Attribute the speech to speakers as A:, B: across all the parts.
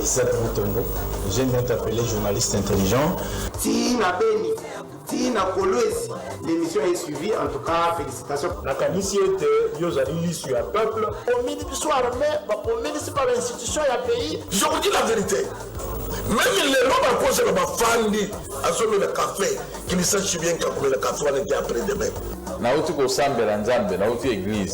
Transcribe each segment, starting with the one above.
A: Isaac Moutombo, j'aime bien t'appeler journaliste intelligent.
B: Tina Beni, Tina Kolwezi, l'émission est suivie, en tout cas, félicitations.
C: Nakanisi était, Yozali sur un peuple, au ministre soit armé, au ministre par l'institution et un pays.
D: Je vous dis la vérité. Même les gens à cause de ma famille, à ce le café, qui ne sachent bien que le café on était après demain.
E: Nauti ko sambela nzambe nauti église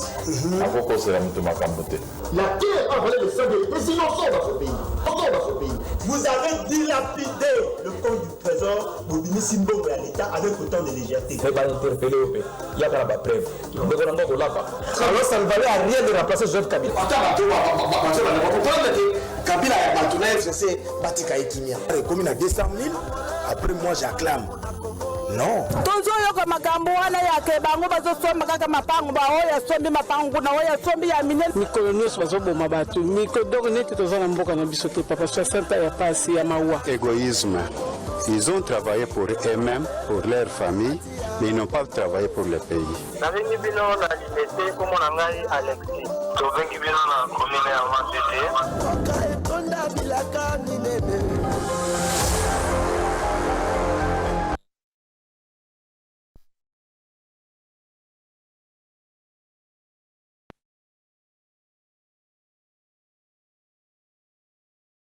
E: akoko sera mutu makambo te.
C: La terre a volé le sang des innocents dans ce pays. Encore dans ce pays.
F: Vous avez dilapidé le compte du trésor Bobini Simbo à l'État avec autant de légèreté.
C: Il va interpeller au pays. Il y a la preuve. Alors ça ne valait à rien de remplacer Joseph Kabila.
B: Kabila a battu FCC Batika Ekimia. Comme il a 200 000, après moi j'acclame. Non.
G: Toujours yoka makambo wana yake bango bazosomba kaka mapango ba oya sombi mapango na oya sombi ya minene mikolo nyonso bazoboma bato miko donc neti tozana mboka na biso te papa 60 ya pasi ya mawa.
H: Égoïsme. Ils ont travaillé pour eux-mêmes, pour leur famille, mais ils n'ont pas travaillé pour le pays.
I: Navengi bino na liberté comme on a ngai Alexis. Tovengi bino na commune ya Matete. Tonda bilaka ninene.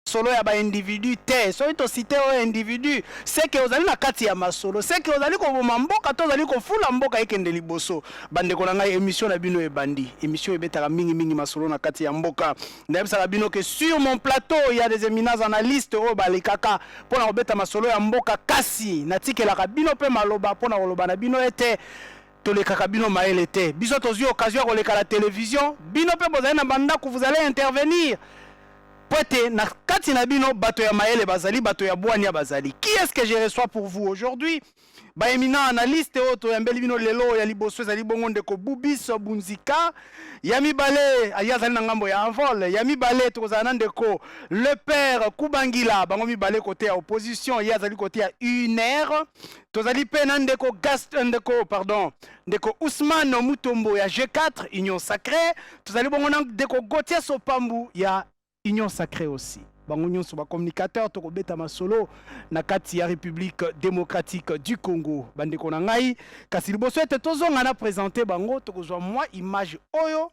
J: Solo ya ba individu te so ito cité o individu c'est que ozali na kati ya masolo c'est que ozali ko boma mboka to ozali ko fula mboka ekende liboso bande ko na ngai émission na bino ebandi émission ebetaka mingi masolo na kati ya mboka ndayebisa bino que sur mon plateau il y a des éminents analystes o balikaka pona obeta masolo ya mboka kasi natikela bino pe maloba pona koloba na bino ete tolekaka bino maele te biso tozwi occasion ko leka la télévision bino pe bozali na banda ku vous allez intervenir. Poete na kati na bino bato ya maele bazali bato ya bwanya bazali. Qui est-ce que je reçois pour vous aujourd'hui? Ba éminent analyste oto ya mbeli bino lelo ya liboso ezali bongo ndeko Bubiso Bunzika Yami Balé ayazali na ngambo ya Envol Yami Balé tokozana ndeko le père Kubangila bango mi balé côté ya opposition yazali côté ya UNR tozali pe na ndeko ndeko Ousmane Mutombo ya G4 Union Sacrée tozali bongo na ndeko Gauthier Sopambu ya Union Sacrée aussi. Bango nyonso ba communicateur to kobeta masolo na kati ya République démocratique du Congo. Bande ko na ngai kasi liboso ete tozonga na présenter bango to kozwa moi image oyo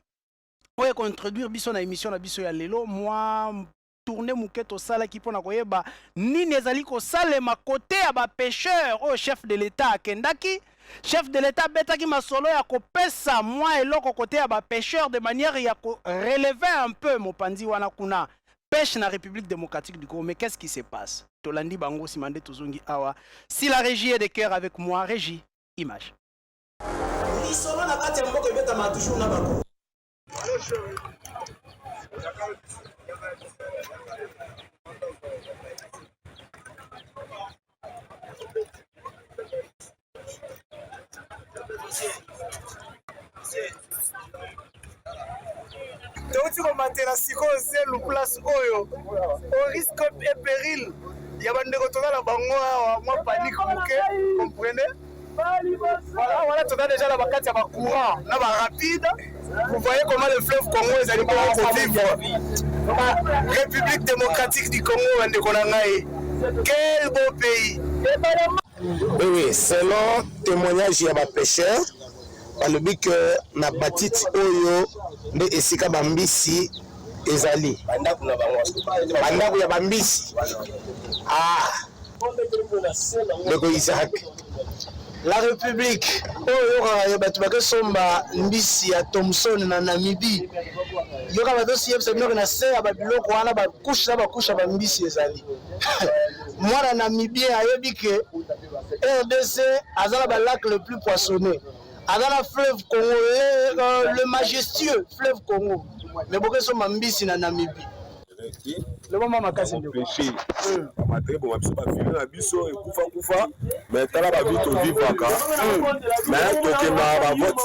J: ko introduire biso na émission na biso ya lelo moi tourner muketo sala ki pona koyeba nini ezali ko salema côté ya ba pêcheur au chef de l'État akendaki. Chef de l'État betaki masolo ya kopesa moi eloko côté ya ba pêcheur de manière ya ko relever un peu mopanzi wana kuna pêche na République démocratique du Congo. Mais qu'est-ce qui se passe? Tolandi bango simande tuzungi awa. Si la régie est de cœur avec moi, régie, image.
G: Tauti komatela siko zelu place oyo au risque et péril ya bandeko tozala bango awa mwa panique moke comprenez voilà toza déjà na bakati ya bacourant na barapide vous voyez comment le fleuve Congo ezali bongo vivre République démocratique du Congo bandeko na ngai quel beau pays.
B: Oui, selon témoignage ya bapêcheur balobi que na batiti oyo nde esika bambisi ezali bandaku ya bambisi ndeko Isaac la République oyo ya bato bakosomba mbisi ya Thomson na Namibie yoka badosi yebisa bino na se ya babiloko wana bakusha bambisi ezali mwana Namibie ayebi ke RDC azala ba lac le plus poissonneux azala fleuve Congo le majestueux fleuve Congo mais beaucoup sont mambisi na Namibie le moment makasi ndio
D: péché amateur bon biso ba vivre na biso ekufa mais tala ba vite vivre aka mais tokema ba vote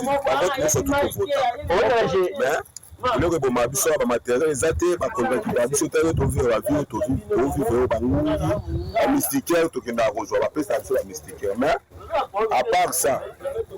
D: biso tout vote mais le bon ma biso ba matériel ezate ba convaincre ba biso tala to vivre la vie to vivre ba ngi ba mystiquaire tokenda rejoindre ba prestation la mystiquaire mais à part ça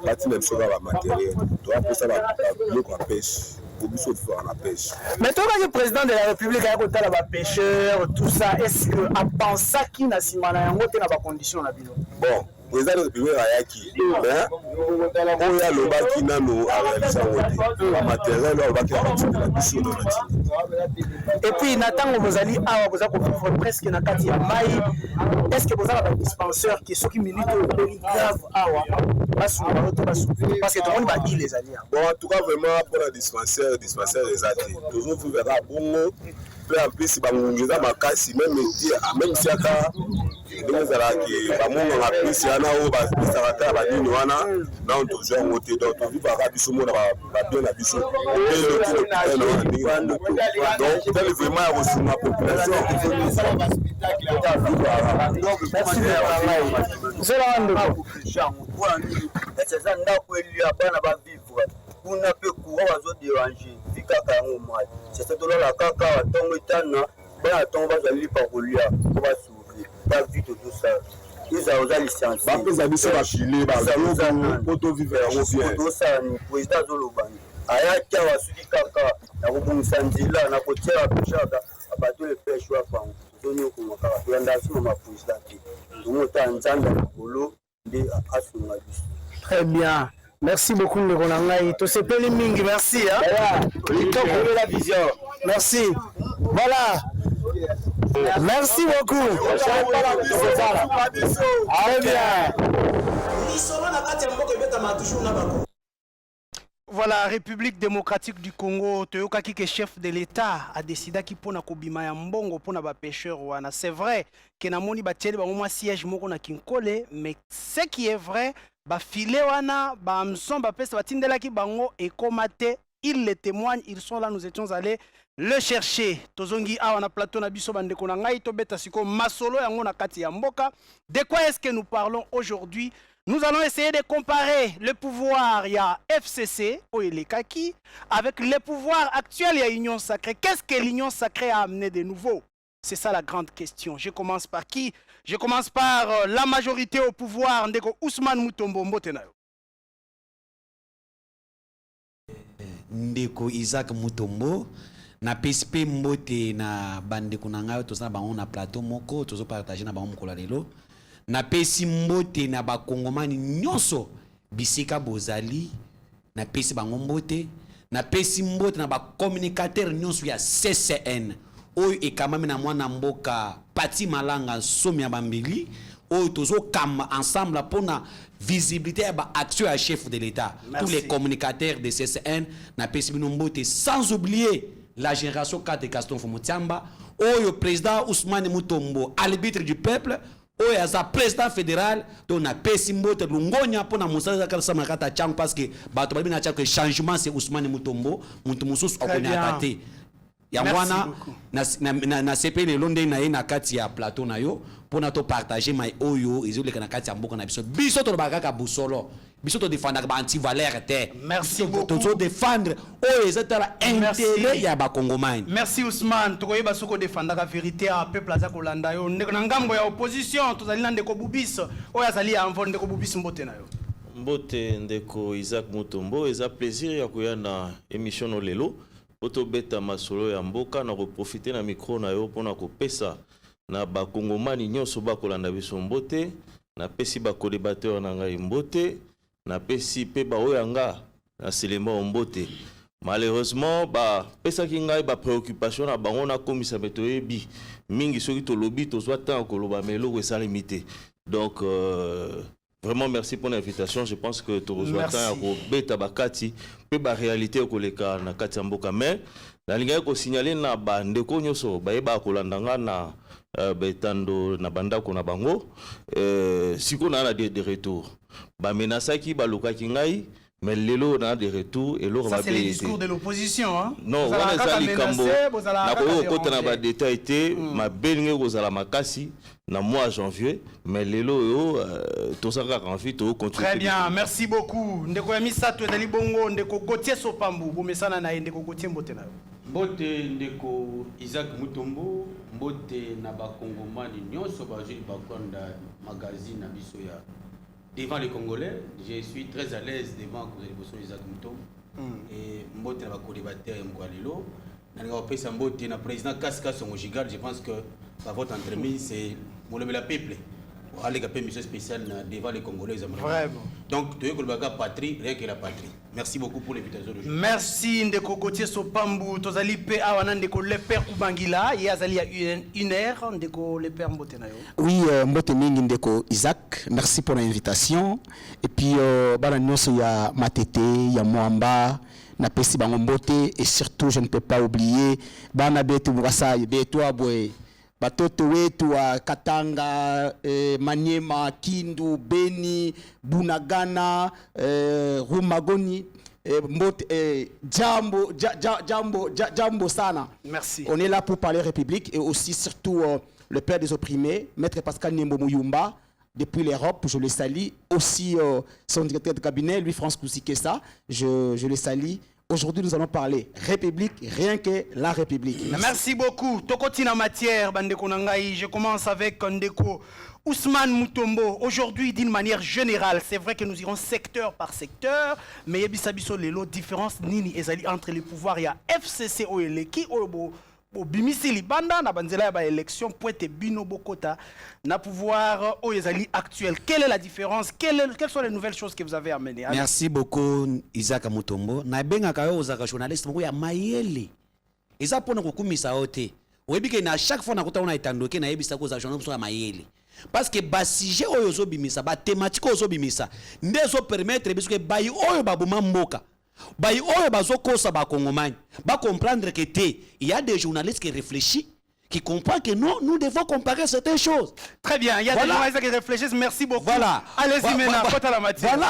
D: batina biso ba matériel to apesa ba bloc à pêche pour biso faire la pêche.
J: Mais toi, le président de la République a côté là pêcheurs, tout ça, est-ce que à penser qui n'a si mal à côté dans condition la bilo?
D: Bon, président de la République a yaki, mais on y a le bas qui n'a nous a réalisé un matériel, on va faire la biso de la.
J: Et puis Nathan vous allez vous avez presque na kati ya mai. Est-ce que vous avez un dispensaire qui est ce qui milite au grave parce que tout le monde va dire les alliés.
D: Bon, en tout cas, vraiment, pour le dispensaire des athées, toujours vous verrez bon, peu en plus, si vous avez ma casse, même si il y a nous allons qui va mon la plus il y en a où va s'arrêter la ligne wana dans toujours monter dans tout vivre à biso mon va bien la biso donc c'est vraiment à reçu ma population
J: c'est là
K: c'est ça ndako eli abana ba vivre kuna pe kuwa wazo déranger fika ka yango moi c'est ça dollar la kaka tongo etana ba tongo ba zali pa kolia ko ba pas vu tout ça. Ils ont la licence.
D: Ils ont ça chiller, auto vivre bien.
K: Tout ça, le président Zolobani. Aya kia wa sudi kaka, na kubungisa nzila, na kotia peshaka, abato le pêche wa pango. Zoni okumaka, tuyandasi mama président ki. Tumota nzanda kolo de asunga biso.
J: Très bien. Merci beaucoup le Ronangai. To se peli mingi, merci hein.
K: La vision.
J: Merci. Voilà. Merci beaucoup. Très bien. Voilà, République démocratique du Congo, Toyokaki que chef de l'État a décidé qu'il pona kobima ya mbongo pona ba pêcheur wana. C'est vrai que na moni ba tieli ba moma siège moko na Kinkole, mais ce qui est vrai, ba filé wana, ba amson ba pesa ba tindelaki bango et komate, ils le témoignent, ils sont là, nous étions allés le chercher. Tozongi awa na plateau na biso bande kona ngai to beta siko masolo yango na kati ya mboka. De quoi est-ce que nous parlons aujourd'hui? Nous allons essayer de comparer le pouvoir il y a FCC Oyelekaki avec le pouvoir actuel il y a Union Sacrée. Qu'est-ce que l'Union Sacrée a amené de nouveau? C'est ça la grande question. Je commence par qui? Je commence par la majorité au pouvoir, Ndeko Ousmane Mutombo Mbotenayo.
L: Ndeko Isaac Mutombo na PSP mbote na bande kunanga to sa bango na plateau moko tozo partager na bango mkola lelo na pesi mbote na ba kongomani nyonso bisika bozali na pesi bango mbote na pesi mbote na ba communicateur nyonso ya CCN oyo ekamami na mwana mboka Pati Malanga somi ya bambeli oyo tozo kama ensemble pona visibilité à action à chef de l'État. Tous les communicateurs de CCN na pesi bino mbote sans oublier la génération 4 de Gaston Fomotiamba, le président Ousmane Mutombo, à l'arbitre du peuple, le président fédéral, on a Pessimbo, Lungonia, pour Moussa Samakata Chang, parce que le changement c'est Ousmane Mutombo, Mutomoussous, on connaît à tâter. Yamwana, na CP le Londres na kati ya plateau na yo, pour na to partager mai oyo, ils ont le kati ya mboka na biso. Biso to bakaka busolo. Biso to défendre ba anti-valeur te.
J: Merci beaucoup.
L: To défendre oyo ezatala intérêt ya ba Congomani.
J: Merci Ousmane, to koyeba soko défendre la vérité à peuple aza kolanda yo. Ndeko na ngambo ya opposition, to zali na ndeko Bubis, oyo azali ya envol ndeko Bubis mbote na yo.
M: Mbote ndeko Isaac Mutombo, eza plaisir ya koya na émission no lelo. Oto beta masolo ya mboka na profiter na micro na yo pona ko pesa na ba Kongomani nyonso ba kolanda biso mbote na pesi ba co-débatteur na ngai mbote na pesi pe ba oyanga na selema mbote. Malheureusement ba pesa ki ngai ba préoccupation na bango na komisa beto ebi mingi soki to lobi to soit tant ko loba melo ko sa limité. Donc vraiment merci pour l'invitation. Je pense que tu rejoins à beta bakati pe ba réalité ko leka na kati mboka mais na linga ko signaler na ba ndeko nyoso ba eba ko landanga na betando na banda ko na bango siko na de retour ba menasaki ba lokaki ngai mais lelo na de retour et l'autre
J: ça c'est le discours de l'opposition hein.
M: Non on a ça likambo na ko kota na ba détail té ma belinge ko zala makasi na mois janvier mais lelo yo tout ça en fait to continue.
J: Très bien, merci beaucoup. Ndeko ya misato ezali bongo ndeko Gauthier Sopambu bomesana na ndeko Gauthier mbote na yo.
N: Mbote ndeko Isaac Mutombo mbote na ba Kongomani nyonso ba jili bakonda magazine na biso ya devant les Congolais. Je suis très à l'aise devant Isaac Mutombo. et mbote na bakolibateur ya mkwalelo nalinga kopesa mbote na président Kasika Songo Gigal. Je pense que par votre entremise c'est molobela la peuple aller une mission spéciale devant les Congolais.
J: Vraiment.
N: Donc, tu es la patrie, rien que la patrie. Merci beaucoup pour l'invitation de aujourd'hui.
J: Merci Ndeko Gauthier Sopambu, Tozali Pe Awana Ndeko Le Père Kubangila, et Azali à 1 heure, Ndeko Le Père Mbotenayo.
B: Oui, Mbotening Ndeko Isaac, merci pour l'invitation. Et puis, il y a Matete, il y a Mwamba, na pesi bango mbote, et surtout, je ne peux pas oublier, Bana Betu Murasa, Betu Abwe. Batoto wetu wa Katanga, Maniema, Kindu, Beni, Bunagana, Rumagoni, Jambo Sana.
J: Merci.
B: On est là pour parler République et aussi surtout le père des opprimés, Maître Pascal Nembo Mouyumba, depuis l'Europe, je le salue. Aussi son directeur de cabinet, Louis-France Koussikessa, je le salue. Aujourd'hui, nous allons parler République, rien que la République.
J: Merci beaucoup. Tokotina matière, Bandeko Nangaï. Je commence avec Ndeko Ousmane Mutombo. Aujourd'hui, d'une manière générale, c'est vrai que nous irons secteur par secteur, mais il y a une différence nini ezali entre les pouvoirs. Il y a FCC Oeleki Obo. Bimisi Libanda, na banzela ba élection pointe bino bokota na pouvoir oyezali actuel. Quelle est la différence? Quelles sont les nouvelles choses que vous avez amenées?
L: Merci beaucoup Isaac Mutombo. Na benga kayo ozaka journaliste moko ya mayele. Eza pona kokumisa ote. Oyebike na chaque fois na kota ona etandoke na yebisa ko za journaliste ya mayele. Parce que ba sujet oyo zo bimisa, ba thématique oyo zo bimisa, ndezo permettre biso ke bayi oyo babuma mboka. Bayi oyo bazokosa ba Congomani ba comprendre que il y a des journalistes qui réfléchissent, qui comprennent que non, nous devons comparer certaines choses.
J: Très bien, il y a des journalistes qui réfléchissent. Merci beaucoup.
L: Voilà.
J: Allez-y maintenant.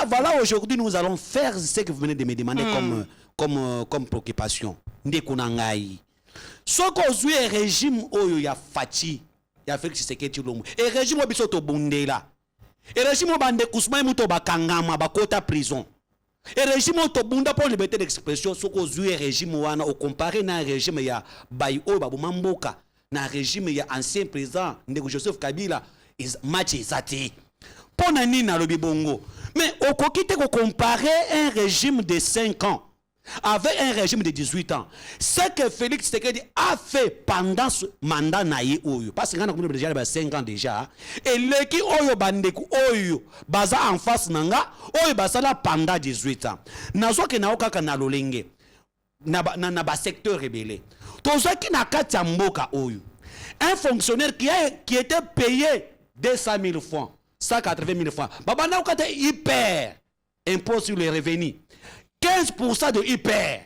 L: Voilà, aujourd'hui nous allons faire ce que vous venez de me demander comme préoccupation. Ndekunangai. Soko zui régime oyo ya Fachi, ya Félix Tshisekedi Tshilombo. Et régime obiso to bundela. Et régime bande Ousmane Muto bakangama bakota prison. Et le régime autobunda pour liberté d'expression, ce que le régime wana au comparé na régime ya Bayo Babuma Mboka, na régime ya ancien président Ndeko Joseph Kabila, match ezati. Pona ni na lobi bongo. Mais au kokite ko comparer un régime de 5 ans avec un régime de 18 ans. Ce que Félix Tshisekedi a fait pendant ce mandat naïe oyo, parce que nous avons déjà 5 ans déjà, et le qui oyo bandeku oyo baza en face nanga oyo basala pendant 18 ans. Nazo ke naoka kana lolenge na ba secteur rebelle. Tozo ki na kati ya mboka oyo. Un fonctionnaire qui était payé 200 000 francs, 180 000 francs. Babana okata hyper impôt sur les revenus. 15% de hyper.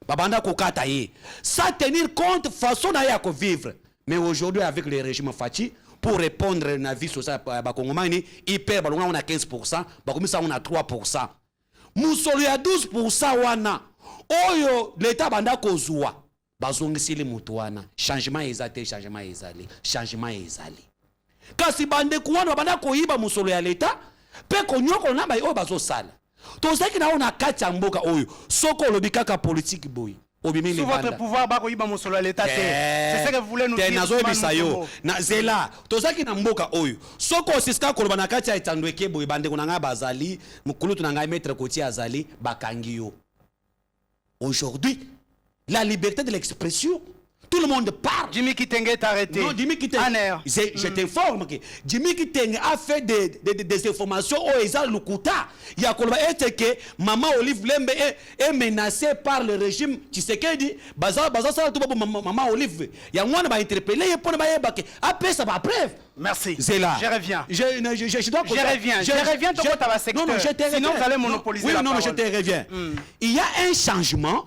L: Babanda kokata ye. Ça tenir compte façon na ko vivre. Mais aujourd'hui avec le régime Fachi pour répondre à la vie sociale ba Congomani hyper balonga on a 15%, bakomisa on a 3%. Musolo ya 12% wana. Oyo l'état banda kozwa. Bazongisili mutu wana. Changement ezate, changement ezali. Changement ezali. Kasi bande kuwana banda koyiba musolo ya l'état, pe konyoko na ba oyo bazosala. Tozaki na ona kati ya mboka oyo soko lobikaka politique boy obimini
J: banda. Sous votre pouvoir bako yiba musolo ya l'état c'est ce que vous voulez nous dire.
L: Nazo bisayo na zela tozaki na mboka oyo soko siska koloba na kati ya etandweke boy bande kunanga bazali mukulutu na ngai maître Koti azali bakangiyo. Aujourd'hui la liberté de l'expression, tout le monde parle.
J: Jimmy Kitenge est arrêté.
L: Non, Jimmy Kitenge. Je t'informe que Jimmy Kitenge a fait des informations au Eza Lukuta. Il y a que Maman Olive Lembe est menacée par le régime Tshisekedi. Baza Maman Olive. Il y a un qui va interpeller et pour ne pas après ça va bref.
J: Merci.
L: C'est là.
J: Je reviens.
L: Je reviens.
J: Je reviens.
L: Non, je te reviens.
J: Sinon vous allez monopoliser la parole.
L: Oui, non, je te reviens. Il y a un changement.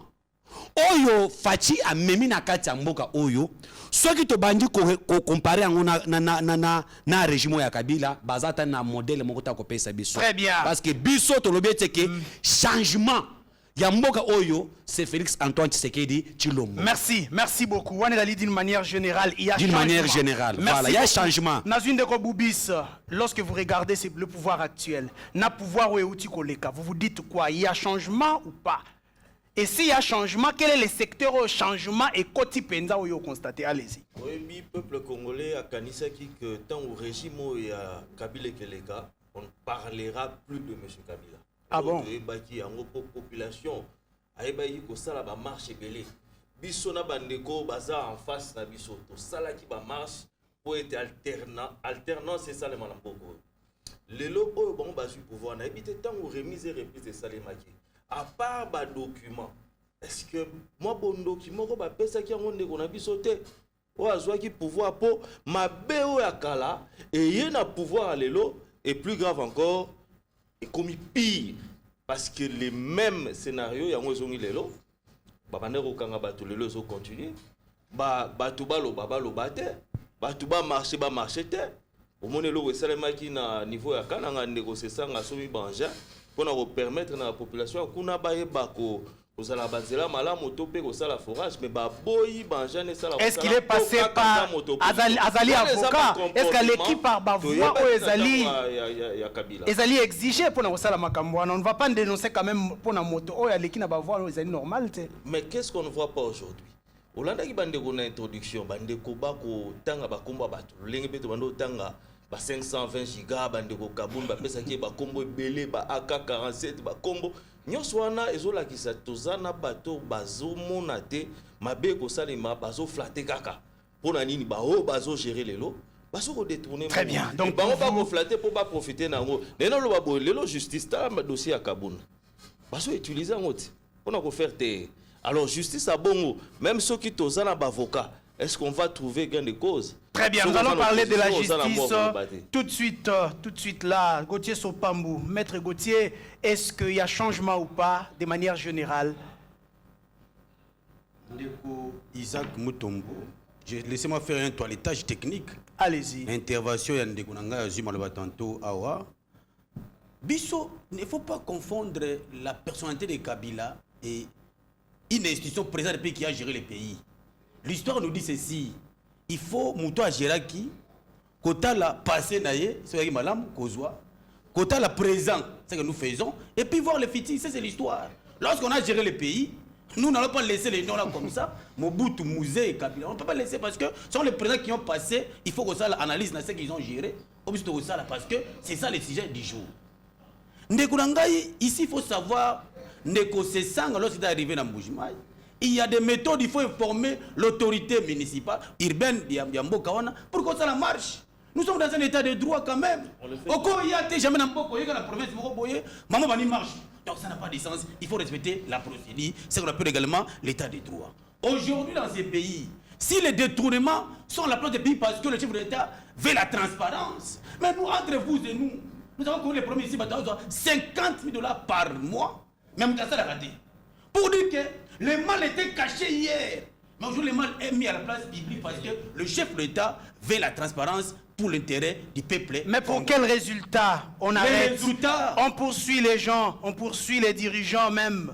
L: Oyo Fachi a memi na kati ya mboka oyo soki to bandi ko comparer yango na régime ya Kabila bazata na modèle moko ta ko pesa biso.
J: Très bien.
L: Parce que biso to lobi teke changement ya mboka oyo c'est Félix Antoine Tshisekedi Tshilombo.
J: Merci beaucoup. On est allé d'une manière générale, il y a
L: d'une manière générale. Voilà, il y a changement.
J: Nazune de Boubis, lorsque vous regardez le pouvoir actuel, na pouvoir ou koleka, vous vous dites quoi? Il y a changement ou pas? Et s'il y a changement, quel est le secteur au changement et Koti Penza où vous constatez? Allez-y.
M: Oui, le peuple congolais a canisaki que tant au régime et à Kabila Keleka, on ne parlera plus de M. Kabila.
J: Ah bon?
M: La population ayebaki kosala bamarche ebele biso na bandeko baza en face na biso tosalaki bamarche po ete alternance esalema na mboka oyo lelo oyo bango bazwi pouvoir nayebi te ntango remise et reprise esalemaki à part badocument est-ce que mwa bondoki moko bapesaki yango ndeko na biso te oyo azwaki pouvoir mpo mabe oyo ya kala eye na pouvoir ya lelo et plus grave encore ekomi pire parce que les mêmes scénarios yango ezongi lelo babande kokanga bato lelo ezocontinue bato baloba te bato bamarche te omoni eloko esalemaki na niveau ya kananga ndeko sesanga somi banja mpona kopermettre na population kuna bayeba kozala banzela malamu to mpe kosala forage mais baboyi banja nesala
J: est-ce qu'il est passé par azali avocat est-ce que l'équipe par bavoie oyo ezali exigé mpona kosala makambo wana on ne va pas dénoncer quand même mpona moto oyo aleki na bavoie oyo ezali normal te
M: mais qu'est-ce qu'on ne voit pas aujourd'hui olandaki bandeko na introduction bandeko bakotanga bakombo ya bato lolenge mpe to bande otanga ba 520 giga bandeko kabuni bapesaki bakombo ebele ba AK47 bakombo nyonso wana ezolakisa tozana bato bazomona te mabe kosalema bazoflate kaka mpona nini baoyo bazogere lelo bazokodetourne
J: très bien
M: donc bango bakoflate mpo baprofite na yango lelo oloba boye lelo justice tala dossier ya kabuna bazoutilize yango te mpona kofaire te alors justice à bongo même ceux qui tozana bavocat est-ce qu'on va trouver gain de cause?
J: Très bien, nous allons parler de la justice tout de suite là. Gauthier Sopambou, Maître Gauthier, est-ce qu'il y a changement ou pas de manière générale?
N: Isaac Mutombo, laissez-moi faire un toilettage technique.
J: Allez-y.
N: Intervention Yandeko Nanga Zuma Tantôt Awa. Bisso, il ne faut pas confondre la personnalité de Kabila et une institution présente du pays qui a géré le pays. L'histoire nous dit ceci. Il faut Mouto à Géraki, Kota la passé naïe, c'est ce Malam, Kozwa, Kota la présent, c'est ce que nous faisons, et puis voir le futur, c'est l'histoire. Lorsqu'on a géré le pays, nous n'allons pas laisser les noms là comme ça, Mobutu, Mouzé et Kabila. On ne peut pas laisser parce que ce sont les présidents qui ont passé, il faut que ça analyse ce qu'ils ont géré, parce que c'est ça le sujet du jour. Ndekurangaï, ici il faut savoir, Ndeko Sesang, lorsqu'il est arrivé dans Mboujimai, il y a des méthodes, il faut informer l'autorité municipale, urbaine, Yambo Kawana, pour que ça marche. Nous sommes dans un état de droit quand même. Au cas où il y a jamais dans la province de Moroboye, maman Bani marche. Donc ça n'a pas de sens, il faut respecter la procédure, c'est ce qu'on appelle également l'état de droit. Aujourd'hui dans ces pays, si les détournements sont à la place des pays parce que le chef de l'État veut la transparence, mais nous, entre vous et nous avons connu les premiers ici, 50 000 $ par mois, même dans ça la raté. Pour dire que le mal était caché hier. Mais aujourd'hui, le mal est mis à la place publique parce que le chef de l'État veut la transparence pour l'intérêt du peuple.
J: Mais pour quel résultat on arrête? On poursuit les gens, on poursuit les dirigeants même,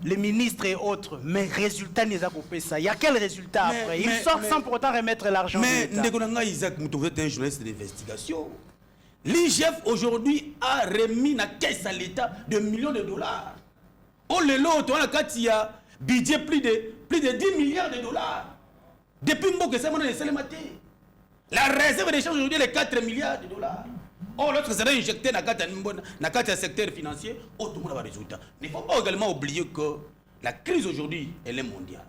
J: les ministres et autres. Mais résultat, n'y a pas ça. Il y a quel résultat après? Ils sortent sans pour autant remettre l'argent.
N: Mais Ndekonanga Isaac Moutou, vous êtes un journaliste d'investigation. L'IGF aujourd'hui a remis la caisse à l'État de millions de dollars. Oh le lot, il y a budget plus de 10 milliards de dollars. Depuis que ça c'est le matin. La réserve d'échange aujourd'hui est 4 milliards de dollars. Oh l'autre sera injecté dans le secteur financier, oh tout le monde a un résultat. Il ne faut pas également oublier que la crise aujourd'hui elle est mondiale.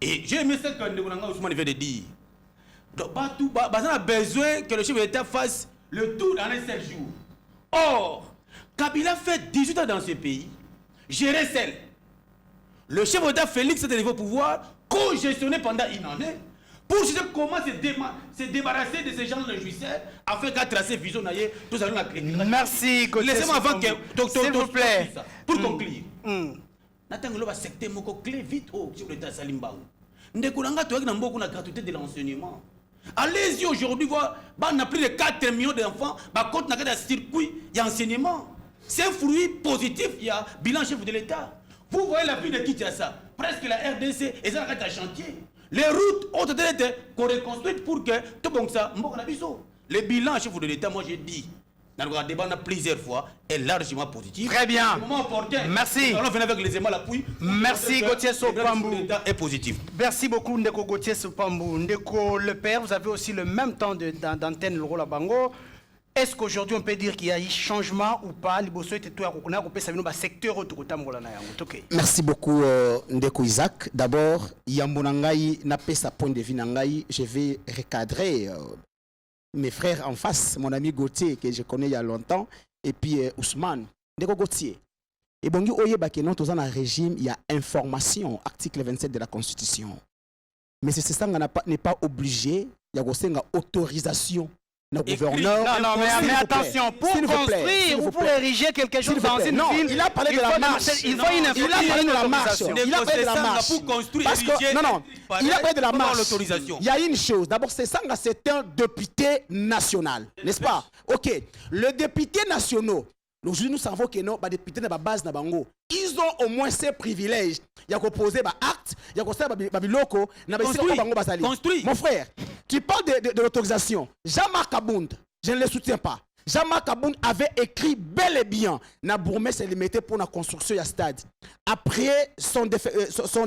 N: Et j'ai aimé ce que Ndeko Ousmane vient de dire. Donc on a besoin que le chef de l'État fasse le tour dans les 7 jours. Or, Kabila fait 18 ans dans ce pays. Gérer seul. Le chef d'État Félix est arrivé au pouvoir, co-gestionné pendant une année, pour chercher comment se débarrasser de ces gens de jouisseurs, afin qu'à tracer vision naïe, tous allons la clé.
J: Merci,
N: laissez-moi avant que.
J: S'il vous plaît.
N: Pour conclure. N'attendez pas secteur moko clé vite au chef d'État Salimbaou. Ndekoulanga, tu as beaucoup la gratuité de l'enseignement. Allez-y aujourd'hui voir, on a plus de 4 millions d'enfants, on a un circuit d'enseignement. C'est un fruit positif, il y a bilan chef de l'État. Vous voyez la ville de Kinshasa, presque la RDC, et ça a chantier. Les routes ont été reconstruites pour que tout bon ça, le bilan chef de l'État, moi j'ai dit, dans le débat, on a plusieurs fois, est largement positif.
J: Très bien. Merci.
N: On vient avec les aimants l'appui.
J: Merci Gauthier Sopambou.
N: Est positif.
J: Merci beaucoup Ndeko Gauthier Sopambou. Ndeko le père, vous avez aussi le même temps d'antenne le rôle à Bango. Est-ce qu'aujourd'hui on peut dire qu'il y a eu changement ou pas?
B: Merci beaucoup Ndeko Isaac. D'abord, Yambonangaï n'a pas sa point de vue nangaï. Je vais recadrer mes frères en face, mon ami Gauthier que je connais il y a longtemps, et puis Ousmane, Ndeko Gauthier. Et bon, dans un régime, il y a information, article 27 de la Constitution. Mais c'est ça qu'on n'est pas obligé, il y a une autorisation. Gouverneur.
J: Non, mais attention, pour construire ou pour ériger quelque chose dans une ville,
B: il a parlé de la marche.
J: Il faut une
B: marche. Il a parlé de la marche.
N: Pour construire,
B: parce que, non, il a parlé de la marche. Il y a une chose. D'abord, c'est un député national, n'est-ce pas? Ok. Le député national, aujourd'hui, nous savons que non, les députés de la base, ils ont au moins ces privilèges. Il y a qu'à poser des actes, il y a qu'à construire. Mon frère, tu parles de l'autorisation. Jean-Marc Abound, je ne le soutiens pas. Jean-Marc Abound avait écrit bel et bien na bourgmestre limité pour la construction du stade. Après son défection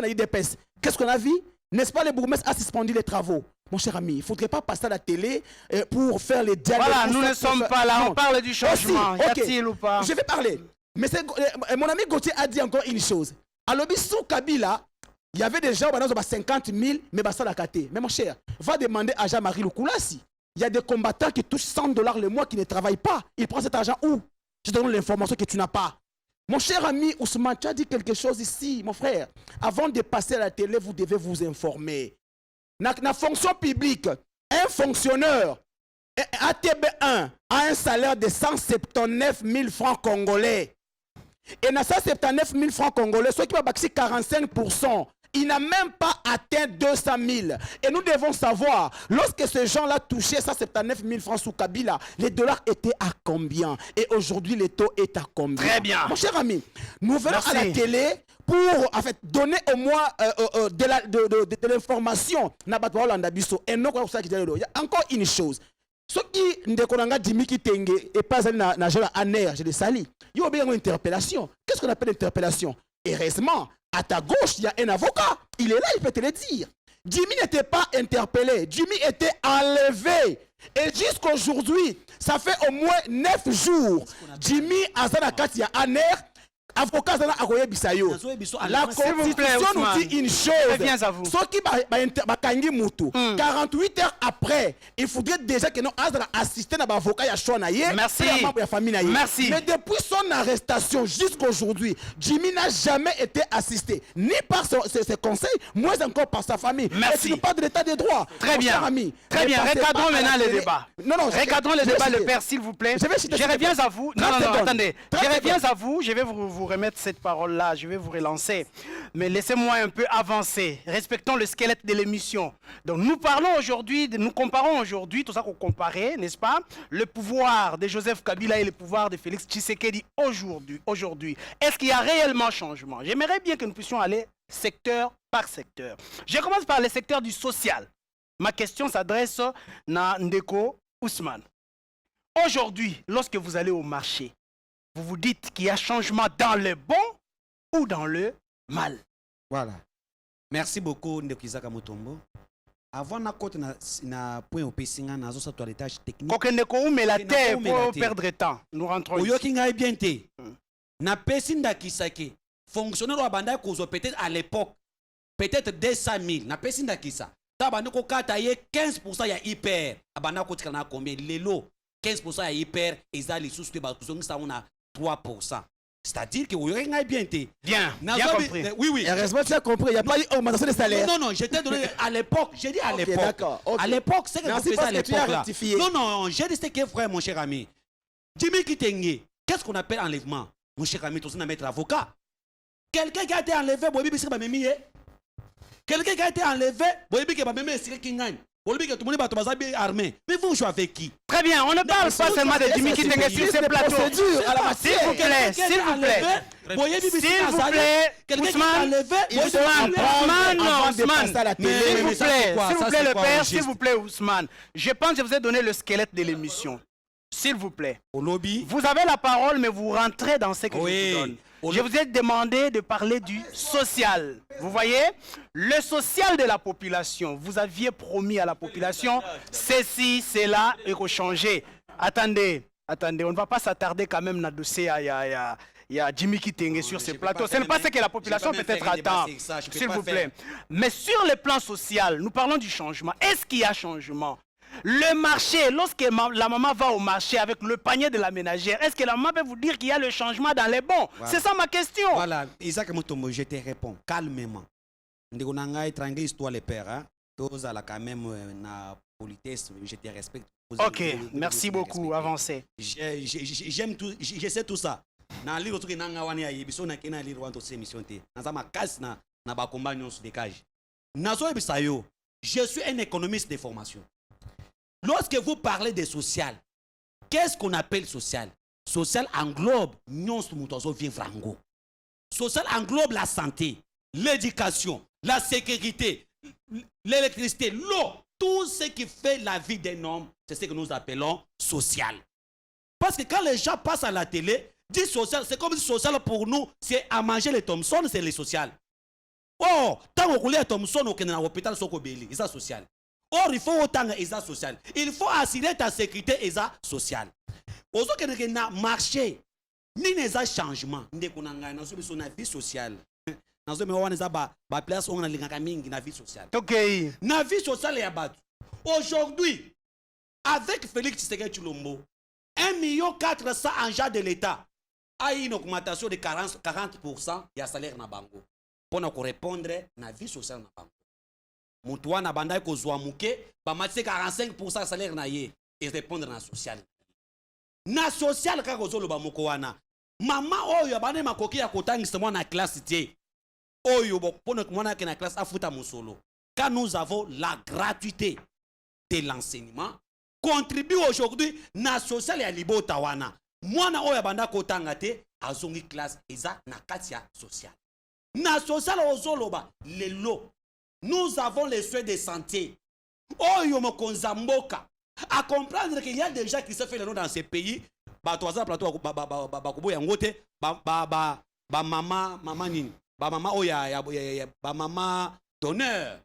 B: à l'IDPS, qu'est-ce qu'on a vu? N'est-ce pas, le bourgmestre a suspendu les travaux? Mon cher ami, il ne faudrait pas passer à la télé pour faire les dialogues.
J: Voilà, nous ne sommes pas là, on parle du changement. Y a-t-il ou pas?
B: Je vais parler. Mais mon ami Gauthier a dit encore une chose. À l'obis sous Kabila, il y avait des gens qui ont 50 000, mais ça l'a caté. Mais mon cher, va demander à Jean-Marie Lukulasi. Il y a des combattants qui touchent $100 le mois qui ne travaillent pas. Ils prennent cet argent où? Je te donne l'information que tu n'as pas. Mon cher ami Ousmane, tu as dit quelque chose ici, mon frère. Avant de passer à la télé, vous devez vous informer. Dans la fonction publique, un fonctionnaire ATB1 a un salaire de 179 000 francs congolais. Et dans 179 000 francs congolais, ceux qui va baxer 45%, il n'a même pas atteint 200 000. Et nous devons savoir, lorsque ces gens-là touchaient 179 000 francs sous Kabila, les dollars étaient à combien? Et aujourd'hui, le taux est à combien?
J: Très bien.
B: Mon cher ami, nous venons à la télé pour en fait, donner au moins de l'information. Il y a encore une chose. Ce qui ne dit qui tenge et pas en air, je le sali. Il y a une interpellation. Qu'est-ce qu'on appelle interpellation? Heureusement, à ta gauche, il y a un avocat. Il est là, il peut te le dire. Jimmy n'était pas interpellé. Jimmy était enlevé. Et jusqu'aujourd'hui, ça fait au moins 9 jours. Jimmy Azanakati a un air. Avocat Zana Agoye Bisayo. La Constitution nous dit une chose. Ceux qui bakangi mutu 48 heures après, il faudrait déjà que nous assister à l'avocat Yachouanaye.
J: Merci.
B: Merci. Mais depuis son arrestation jusqu'à aujourd'hui, Jimmy n'a jamais été assisté, ni par ses conseils, moins encore par sa famille.
J: Merci.
B: Et tu parles de l'état des droits.
J: Très bien. Très bien. Recadrons maintenant le débat. Non, recadrons le débat, le père, s'il vous plaît. Je reviens à vous. Non, attendez. Je reviens à vous. Je vais vous remettre cette parole-là, je vais vous relancer. Mais laissez-moi un peu avancer. Respectons le squelette de l'émission. Donc nous parlons aujourd'hui, nous comparons aujourd'hui, tout ça qu'on comparait, n'est-ce pas? Le pouvoir de Joseph Kabila et le pouvoir de Félix Tshisekedi aujourd'hui. Est-ce qu'il y a réellement changement? J'aimerais bien que nous puissions aller secteur par secteur. Je commence par le secteur du social. Ma question s'adresse à Ndeko Ousmane. Aujourd'hui, lorsque vous allez au marché, vous vous dites qu'il y a changement dans le bon ou dans le mal.
L: Voilà. Merci beaucoup, Ndeko Isaac Mutombo. Avant na côté na point au pessinga na zo sa toilettage technique.
J: Kokendeko ou mais la terre pour perdre temps. Nous rentrons ici.
L: Oyoki ngai bien te. Na pesinda kisake. Fonctionnaire wa banda ko peut-être à l'époque peut-être 200 000. Na pesinda kisa. Ta banda ko kata ye 15% ya hyper. Abanda ko tika na combien lelo 15% ya hyper ezali sous que ba kuzongisa ona 3%. C'est-à-dire que vous avez bien été.
J: Bien compris.
L: Oui.
B: Heureusement, tu as compris. Il n'y a pas eu augmentation de salaire.
L: Non, je t'ai donné à l'époque. J'ai dit à l'époque.
B: D'accord.
L: À l'époque, c'est que vous faites à l'époque. Non, j'ai dit ce qui est vrai, mon cher ami. Jimmy Kitenge, qu'est-ce qu'on appelle enlèvement? Mon cher ami, tu es un maître avocat. Quelqu'un qui a été enlevé, quelqu'un qui a été enlevé, mais vous jouez avec qui?
J: Très bien, on ne parle pas seulement de Jimmy Kitenge sur ces plateaux. S'il vous plaît, Ousmane, s'il vous plaît, Ousmane. Je pense que je vous ai donné le squelette de l'émission. S'il vous plaît.
L: Au lobby.
J: Vous avez la parole, mais vous rentrez dans ce que je vous donne. Je vous ai demandé de parler du social. Vous voyez, le social de la population. Vous aviez promis à la population, ceci, cela, et qu'on changeait. Attendez, attendez, on ne va pas s'attarder quand même dans le dossier. Il y a Jimmy Kitenge sur ce plateau. Ce n'est pas ce que la population peut-être attend, s'il vous plaît. Mais sur le plan social, nous parlons du changement. Est-ce qu'il y a changement? Le marché, lorsque la maman va au marché avec le panier de la ménagère, est-ce que la maman peut vous dire qu'il y a le changement dans les bons? Voilà. C'est ça ma question.
L: Voilà, Isaac Mutombo, je te réponds calmement. Étranger, histoire les pères, hein. Tous à la quand même na politesse, je te respecte.
J: Ok, merci beaucoup, avancez.
L: J'aime tout, je sais tout ça. Na lire tout nanga wani ya yebiso na kena lire wanto se mission te. Na za makasi na ba combat nyonso dégage. Nazo yebisa yo, je suis un économiste de formation. Lorsque vous parlez de social, qu'est-ce qu'on appelle social? Social englobe nyonso mutozo vivre frango. Social englobe la santé, l'éducation, la sécurité, l'électricité, l'eau, tout ce qui fait la vie d'un homme, c'est ce que nous appelons social. Parce que quand les gens passent à la télé, dit social, c'est comme si social pour nous, c'est à manger les Thompson, c'est le social. Oh, tant qu'on les Thompson, on est dans l'hôpital, c'est ça social. Or, il faut autant de social. Il faut assurer ta sécurité et ça social. Aussi que nous marché, ni les changements, ni qu'on a une vie sociale. Nous avons une place où on a une vie sociale.
J: Ok.
L: La vie sociale est abattue. Aujourd'hui, avec Félix Tshisekedi Tshilombo, 1,4 million en de l'État a une augmentation de 40% de salaire na bango. Pour nous répondre à la vie sociale na bango. Moutouan na bandai ko zwa muke, ba matse 45% salaire na ye et répondre na social. Na social ka ko zolo ba moko wana. Mama oyo bane makoki ya kotangisa mwana na classe tie. Oyo bokono mwana ke na classe afuta musolo. Quand nous avons la gratuité de l'enseignement, contribue aujourd'hui na social ya libota wana. Mwana oyo banda kotanga te azongi classe eza na katia social. Na social ozoloba lelo. Nous avons les soins de santé. Oh, Yomokonzamboka. À comprendre qu'il y a des gens qui se font le nom dans ces pays. Bah, toi, ça, plateau, bah, yangote, maman donneur.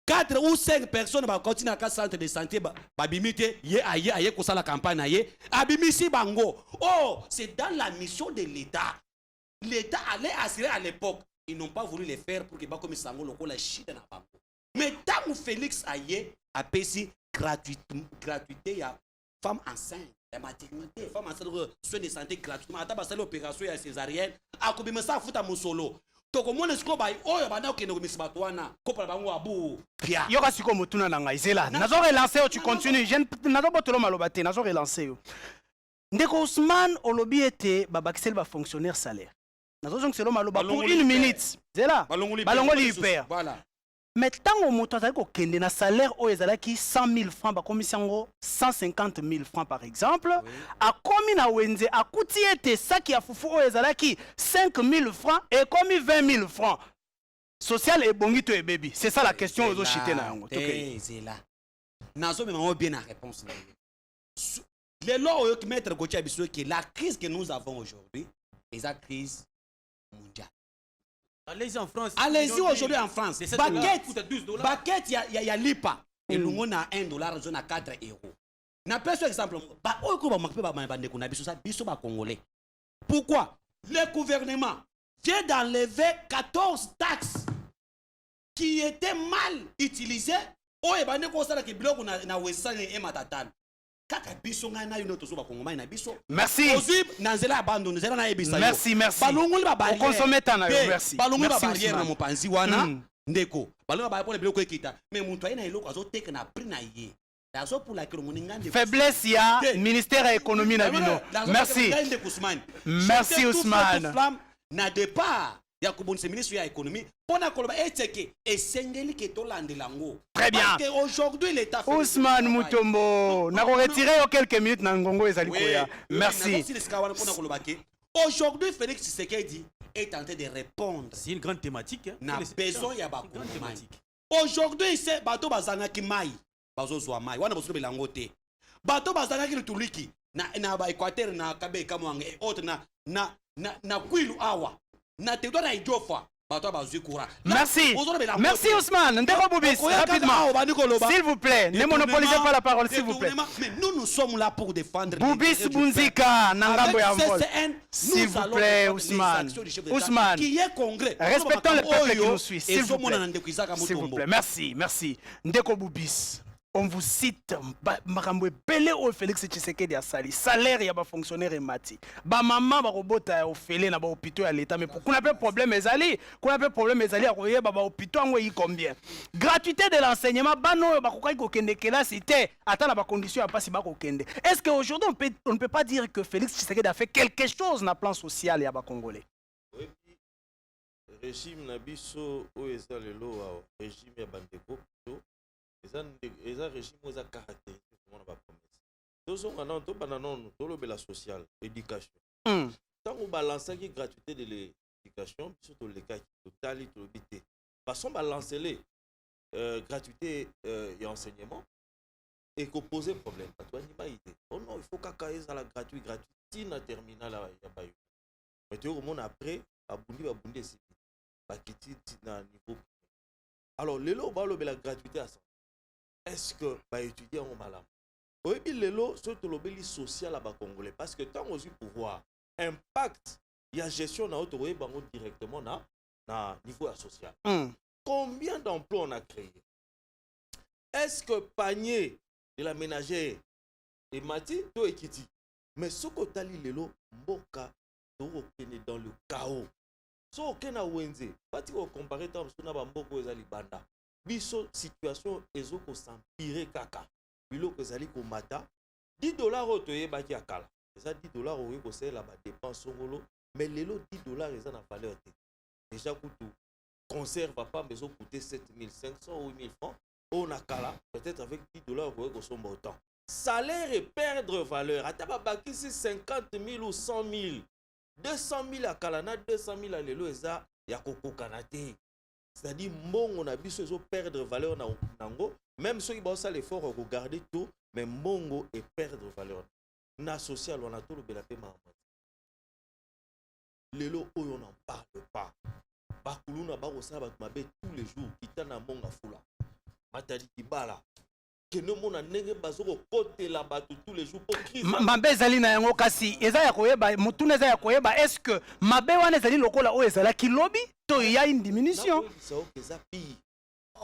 L: 4 ou 5 personnes bah, continuent à centre de santé, bah, bimite, aye, kosa la campagne, aye, abimisi bango. Oh, c'est dans la mission de l'État. L'État allait assurer à l'époque. Ils n'ont pas voulu les faire pour que Bakomi Sango loko la chute dans la banque. Mais tant que Félix Aye a payé gratuité, il y a femmes enceintes, la maternité, femmes enceintes, soins de santé gratuitement. À ta l'opération, il y a césarienne. À quoi ça fout à mon solo. Donc au moins le scope aïe, oh y'a qui ne remet pas toi na, coupe la bango abou. Pia.
J: Yoka siko mutuna nanga izela. Nazo relancer, tu continues. Nazo botolo malobate, nazo relancer. Ndeko Ousmane Olobi était babakisel ba fonctionnaire salaire. Pour une minute, c'est là. Balongoli père. Voilà. Mais tant que vous avez un salaire où vous avez 100 000 francs, comme 150 000 francs par exemple, à combien à Wenze, à Koutiete, ça qui a foufou, vous avez 5 000 francs et comme 20 000 francs. Social et bonito et baby. C'est ça la question aux autres.
L: C'est là. Nazo me bien la réponse. Les lois qui mettent que la crise que nous avons aujourd'hui est la crise mondiale.
N: Allez-y en France.
L: Allez-y aujourd'hui en France. Baguette, il y a l'IPA. Et nous on a $1, on a 4 euros. Na par exemple, pourquoi le gouvernement vient d'enlever 14 taxes qui étaient mal utilisées?
J: Merci. Merci, merci. Au consommer ta merci.
L: Merci. Ndeko.
J: Faiblesse ya ministère de l'économie na bino. Merci. Merci Ousmane.
L: Na départ ya kubonisa ministre ya économie pona koloba eteke esengeli ke tolande lango.
J: Très bien.
L: Parce que aujourd'hui l'état
J: Ousmane Mutombo, na ko retirer quelques minutes na ngongo ezali koya. Merci.
L: Aujourd'hui Félix Tshisekedi est en train de répondre.
N: C'est une grande thématique.
L: Na besoin ya ba thématique. Aujourd'hui c'est bato bazanga ki mai. Bazo zwa mai. Wana boso belango te. Bato bazanga ki tuliki na ba Équateur na Kabe kamwange autre na
N: na kwilu awa na territoire na Idiofa.
J: Merci. Merci Ousmane. Ndeko Boubis, rapidement. S'il vous plaît, ne monopolisez pas la parole, s'il vous plaît.
N: Mais nous sommes là pour défendre.
J: Boubis Bunzika, Nangambo Yamvol. S'il vous plaît, Ousmane. Ousmane. Respectons le peuple qui nous suit. S'il vous plaît. S'il vous plaît. Merci, merci. Ndeko Boubis. On vous cite makambo ebele o Félix Tshisekedi asali salaire ya ba fonctionnaire mati ba mama ba robota ofele na ba hôpitaux ya l'état mais pour qu'on appelle problème ezali ya koyeba ba hôpitaux ngo yi combien gratuité de l'enseignement bano ba kokai ko kende kelasi te ata na ba conditions ya pasi ba ko kende. Est-ce que aujourd'hui on ne peut pas dire que Félix Tshisekedi a fait quelque chose na plan social ya ba congolais?
M: Oui, régime na biso o ezalelo régime ya bandeko les régimes ont caractérisé comment on va promesse. Tout le la sociale, l'éducation. Tant qu'on balance la gratuité de l'éducation, surtout les cas qui total, de façon balancer les gratuité et enseignement et qu'on pose un problème. Oh non, il faut qu'à la gratuité na terminal à Yabayou. Mais tu vois, après, à Bundi, c'est na niveau. Alors, les lots va la gratuité à ça. Est-ce que les étudiants ont mal? Oui, les lots sont le social à Congolais parce que tant qu'on a pouvoir impact, il y a gestion directement na niveau social. Combien d'emplois on a créé? Est-ce que panier de la ménagère et mati to ekiti? Mais ce que tu as dit, les lots, mboka dans le chaos. So kena wenze, pas tu comparer tant que na mboko ezali banda. Biso situation ezoko s'empirer kaka. Bilo que zali ko mata $10 otoye baki akala. Ça $10 oye ko c'est la dépense ngolo, mais lelo $10 eza na valeur te. Déjà kutu concert va pas besoin coûter 7500 ou 1000 francs. On a kala peut-être avec $10 oye ko somba autant. Salaire et perdre valeur. Ataba baki si 50 000 ou 100 000. 200 000 à Kalana, 200 000 à Lelo, eza ya koko kanate. C'est-à-dire, on a vu perdre valeur dans Nango, même ceux qui ont fait l'effort de garder tout, mais mongo et perdre valeur. Na social, on a tout le belapé maman. Lelo, on n'en parle pas. Bakuluna barosa batmabe tous les jours, kitana monga fula. Matali kibala. Que nous mona nenge bazoko côté la batu tous les jours pour qui
J: mabe zali na yango kasi eza ya koyeba mutuna eza ya koyeba est-ce que mabe wana zali lokola o ezala kilobi to ya une diminution
M: ça o keza pi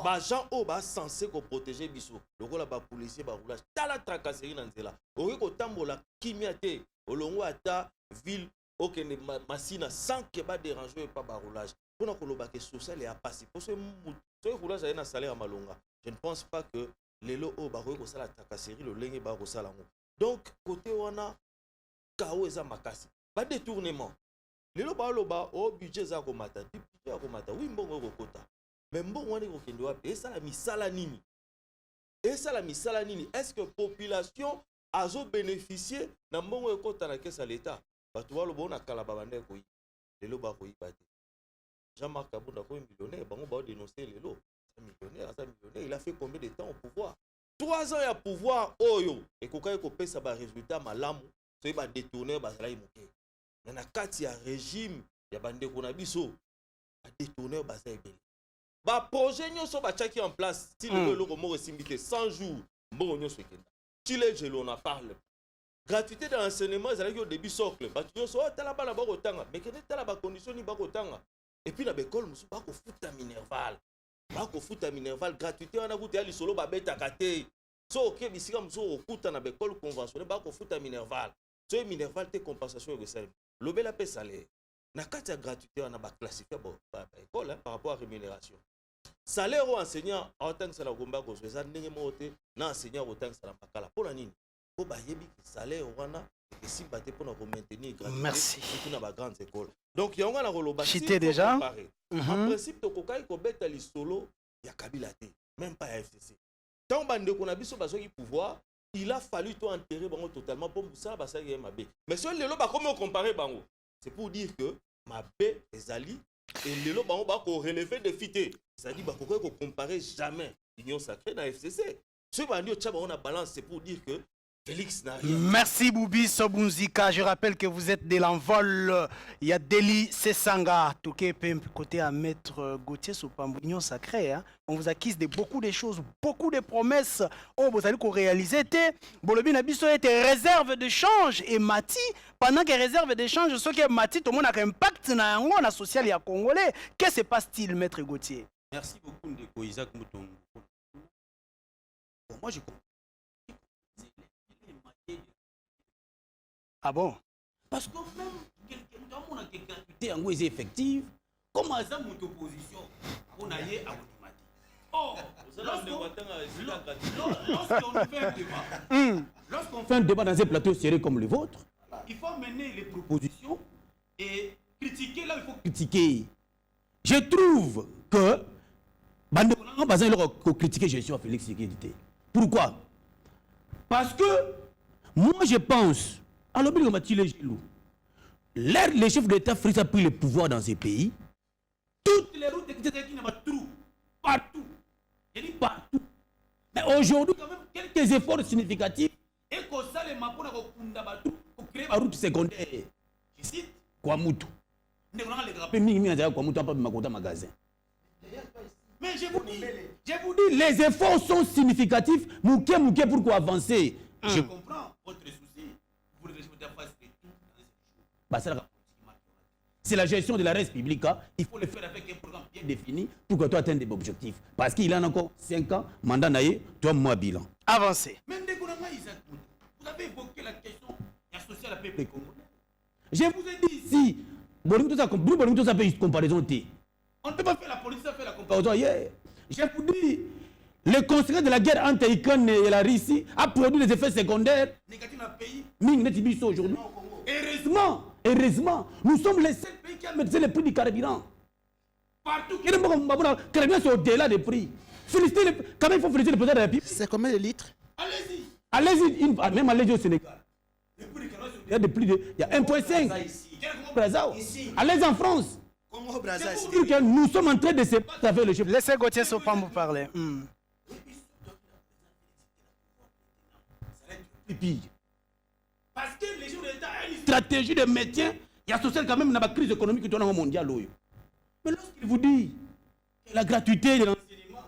M: ba gens o ba censé ko protéger biso lokola ba policier ba roulage tala tracasserie na nzela o ko tambola kimia te olongo ata ville okende masina sans que ba déranger pas ba roulage pour ko loba que social et a passé pour ce roulage a un salaire malonga. Je ne pense pas que les lots au barreau ça la tracasserie le lingue barreau ça là. Donc côté wana kao eza makasi pas détournement les lots ba loba au budget za ko mata budget ko mata oui mbongo ko kota mais mbongo wani ko kendo wapi et ça la misala nini est-ce que population azo bénéficier na mbongo ko kota na kesa l'état batu ba loba na kala babande ko les lots ba ko ibate Jean-Marc Kabunda ko millionnaire bango ba dénoncer les lots millionnaire, il a fait combien de temps au pouvoir? 3 ans à pouvoir, oyo. Et quand il a ça résultat malamu, il va détourner, il y a 4 régime, il y a bande konabiso, a détourner, bah projet nous sont qui en place. Si le logo mort 100 jours, bon nous si les gelons on en parle. Gratuité de l'enseignement, ils allaient au début socle. Bah tu so tala bala ba kotanga, mais que tala ba condition ni ba kotanga. Et puis la bécole musu ba ko futa minerval. Bako futa minerval gratuité on a goûté ali solo ba beta kate so ok bisika muso okuta na bekole conventionnel bako futa minerval so minerval te compensation de salaire lobela pe salaire na kati ya gratuité on a ba classifier ba école par rapport à rémunération salaire au enseignant en tant que ça la gomba ko so ça ndenge moté na enseignant autant que ça la makala pour la nini ko ba yebi salaire wana et si baté pour nous maintenir gratuité
J: merci
M: tout na ba grande école donc il y a un roloba
J: cité déjà
M: en principe to kokai ko beta li solo ya Kabila te même pas FCC tant bande ko na biso bazoki pouvoir il a fallu to enterrer bango totalement pour ça ba ça ya mabe mais sur lelo ba comment comparer bango c'est pour dire que mabe ezali et lelo bango ba ko relever défi te c'est-à-dire ba ko comparer jamais union sacrée na FCC ce bandi o tchaba on a balance c'est pour dire que Félix n'a rien.
J: Merci Boubi Sobunzika. Je rappelle que vous êtes de l'envol. Il y a Deli Sesanga, Toké côté à Maître Gauthier Sopambo, Union Sacrée. Hein. On vous acquise de beaucoup de choses, beaucoup de promesses. Oh, vous allez réaliser. Bolobi Nabiso était réserve de change et Mati. Pendant que réserve de change, ce qui est Mati, tout le monde a un impact dans la social et congolais. Qu'est-ce qui se passe-t-il, Maître Gauthier?
N: Merci beaucoup, Ndeko Isaac Moutombo. Bon, moi, je comprends.
J: Ah bon?
N: Parce que même quelqu'un qui a une gratuité en effective, comme à ça, mon opposition, on a eu à automatique. Or, lorsqu'on fait un débat dans un plateau serré comme le vôtre, il faut mener les propositions et critiquer là où il faut critiquer. Je trouve que on a besoin de critiquer gestion Félix Sécurité. Pourquoi? Parce que moi je pense, alors bien les chefs d'État français ont pris le pouvoir dans ces pays. Toutes les routes qui n'ont pas trou, partout. Je dis partout. Mais aujourd'hui, quand même, quelques efforts significatifs et qu'on ça les mapons pour créer ma route secondaire. Je cite Kwamutu. Mais je vous dis, les efforts sont significatifs. Mouké pour avancer. Je comprends votre souci. Vous voulez que je vous fasse tout. C'est la gestion de la res publica. Il faut le faire avec un programme bien défini pour que tu atteignes des objectifs. Parce qu'il en a encore 5 ans, mandat naïe, toi, moi, bilan.
J: Avancez.
N: Même dès qu'on a Isaac, vous avez évoqué la question associée à la peuple congolais. Je vous ai dit ici, nous ça fait une comparaison. On ne peut pas faire la politique, ça fait la comparaison hier. Je vous dis, le conséquence de la guerre entre l'Ukraine et la Russie a produit des effets secondaires négatifs dans le pays. Ming aujourd'hui. Heureusement, nous sommes les seuls pays qui ont maîtrisé le prix du carburant. Partout, le carburant c'est au-delà des prix. Félicitez quand même, il faut féliciter le président de la République.
B: C'est combien de litres?
N: Allez-y. Allez-y, même allez-y au Sénégal. Le prix du carburant, il y a des prix de. Il y a 1,5. Allez-y en France. C'est pour dire que nous sommes en train de se battre avec le chef.
J: Laissez Gauthier Sopambo parler.
N: Parce que les gens de l'État ont une stratégie de maintien, il y a social quand même dans la crise économique mondiale. Mais lorsqu'il vous dit que la gratuité de l'enseignement,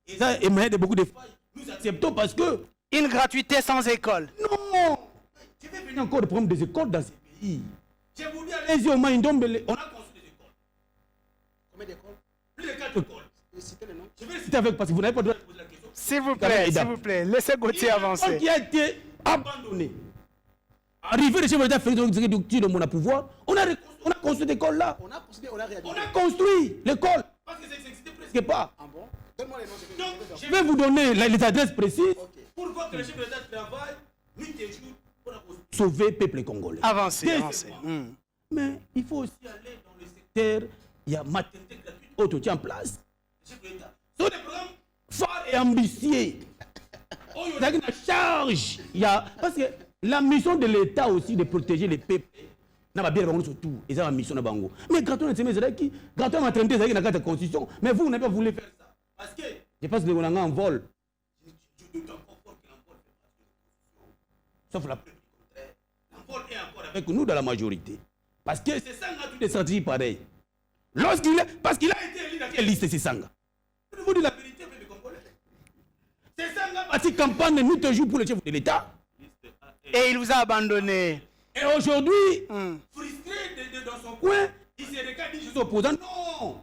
N: et ça émane de beaucoup de failles, nous acceptons parce que.
J: Une gratuité sans école.
N: Non! Je vais venir encore le problème des écoles dans ces pays. Je vous dis, allez-y au Maïndombe, on a construit des écoles. Combien d'écoles? Plus de 4 écoles. Je vais les citer avec parce que vous n'avez pas le droit de poser la question.
J: S'il vous plaît, laissez Gauthier avancer.
N: Qui a été abandonné. Arrivé le chef de l'État de mon pouvoir, on a construit l'école là. On a construit l'école. Parce que ça n'existait presque pas. Ah bon? Donne-moi les noms. Donc, je vais vous donner les adresses précises pour que le chef de l'État travaille nuit et jour pour sauver le peuple congolais.
J: Avancez.
N: Mais il faut aussi aller dans le secteur, il y a maternité gratuite, auto tient en place. Le chef de l'État. Ce sont des programmes forts et ambitieux. Il y a une charge. Parce que la mission de l'État aussi de protéger les peuples. N'a pas bien surtout. Et ça, la mission de Bango. Mais quand on est qui, quand on est en train de faire la constitution, mais vous n'avez pas voulu faire ça. Parce que je pense que vous avez un vol. Sauf la preuve du contraire. L'envol est encore avec nous dans la majorité. Parce que c'est Sanga toutes les stratégies pareilles. Parce qu'il a été élu dans quelle liste c'est Sanga? Je vous dis la vérité, peuple congolais. C'est Sanga parti campagne nuit et jour pour le chef de l'État.
J: Et il vous a abandonné.
N: Et aujourd'hui, frustré dans son coin, il se regarde et dit je suis opposant. Non!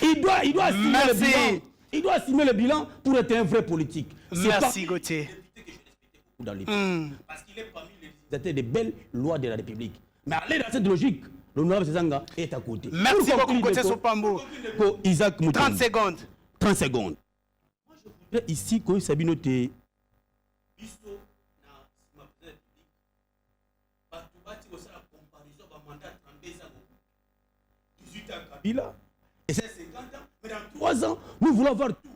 N: Il doit assumer le bilan. Il doit assumer le bilan pour être un vrai politique.
J: Merci Gauthier.
N: Dans les parce qu'il est parmi les législateurs des belles lois de la République. Mais aller dans cette logique, l'honorable Sesanga est à côté.
J: Merci beaucoup Gauthier Sopambo.
N: Pour Isaac Moutombo.
J: 30 secondes.
N: 30 secondes. Moi je voudrais ici que Sabino te et c'est 50 ans, mais dans 3 ans, nous voulons avoir tout.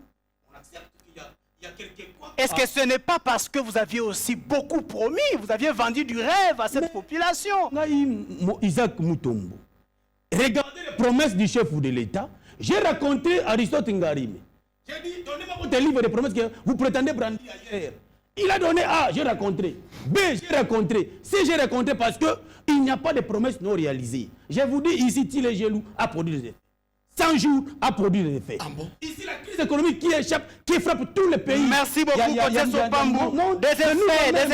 N: On accepte qu'il y a quelques points.
J: Est-ce que ce n'est pas parce que vous aviez aussi beaucoup promis, vous aviez vendu du rêve à cette population?
N: Isaac Moutombo, regardez les promesses du chef de l'État. J'ai raconté Aristote Ngarime. J'ai dit, donnez-moi votre livre de promesses que vous prétendez brandir ailleurs. Il a donné A, j'ai rencontré. B, j'ai rencontré. C, j'ai rencontré parce qu'il n'y a pas de promesses non réalisées. Je vous dis ici, Tilé Gelou a produit des effets. 100 jours a produit des effets. Ah bon? Ici, la crise économique qui échappe, qui frappe tous les pays.
J: Merci beaucoup, Koteso Pambou. Des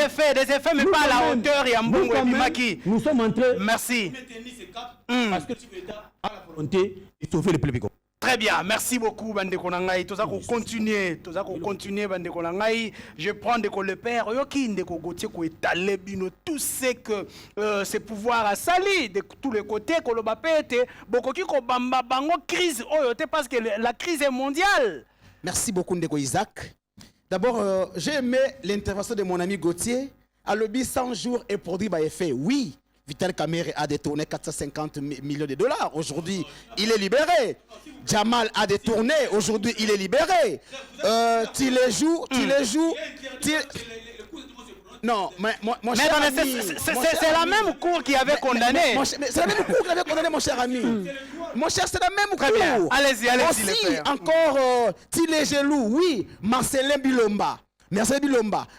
J: effets, mais pas à la hauteur et en bon Maki.
N: Nous sommes en train
J: Merci.
N: Parce que l'État a la volonté de sauver le peuple.
J: Très bien, merci beaucoup, Bande Konangai. Tout ça qu'on continue, Bande Konangai. Je prends le père, Yoki, Ndeko Gauthier, qui est allé, tout ce que ses pouvoirs a sali de tous les côtés, qu'on l'a pété, beaucoup qui bamba bango crise, parce que la crise est mondiale.
O: Merci beaucoup, Ndeko Isaac. D'abord, j'ai aimé l'intervention de mon ami Gauthier. À l'objet 100 jours et produit par effet. Oui. Vital Kamerhe a détourné 450 millions de dollars. Aujourd'hui, il est libéré. Jamal a détourné. Aujourd'hui, il est libéré. Tilé joue. Non, mon cher ami.
J: C'est la même cour qui avait condamné.
O: C'est la même cour qui avait condamné, mon cher ami. Mon cher, c'est la même cour.
J: Allez-y.
O: Aussi, encore, Tilé Gelou, oui. Marcelin Bilomba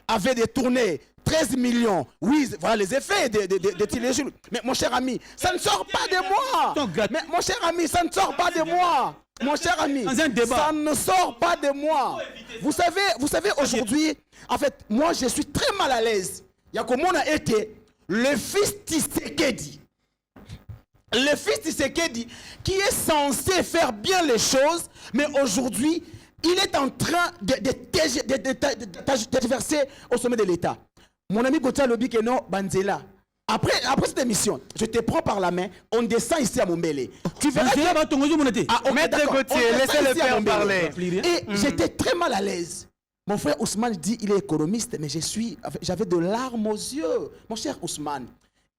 O: avait détourné 13 millions. Oui, voilà les effets de Tilé Gelou. Mais mon cher ami, ça ne sort pas de moi. Mais mon cher ami, ça ne sort pas de moi. Mon cher ami, ça ne sort pas de moi. Vous savez aujourd'hui, en fait, moi je suis très mal à l'aise. Yakomon a été le fils Tshisekedi. Le fils Tshisekedi qui est censé faire bien les choses, mais aujourd'hui, il est en train de verser au sommet de l'État. Mon ami Gauthier Lobi Keno Banzela. Après cette émission, je te prends par la main, on descend ici à Mombele. Tu verras que...
J: Maître Gauthier, laissez le père parler.
O: Et j'étais très mal à l'aise. Mon frère Ousmane dit qu'il est économiste, mais j'avais de larmes aux yeux. Mon cher Ousmane,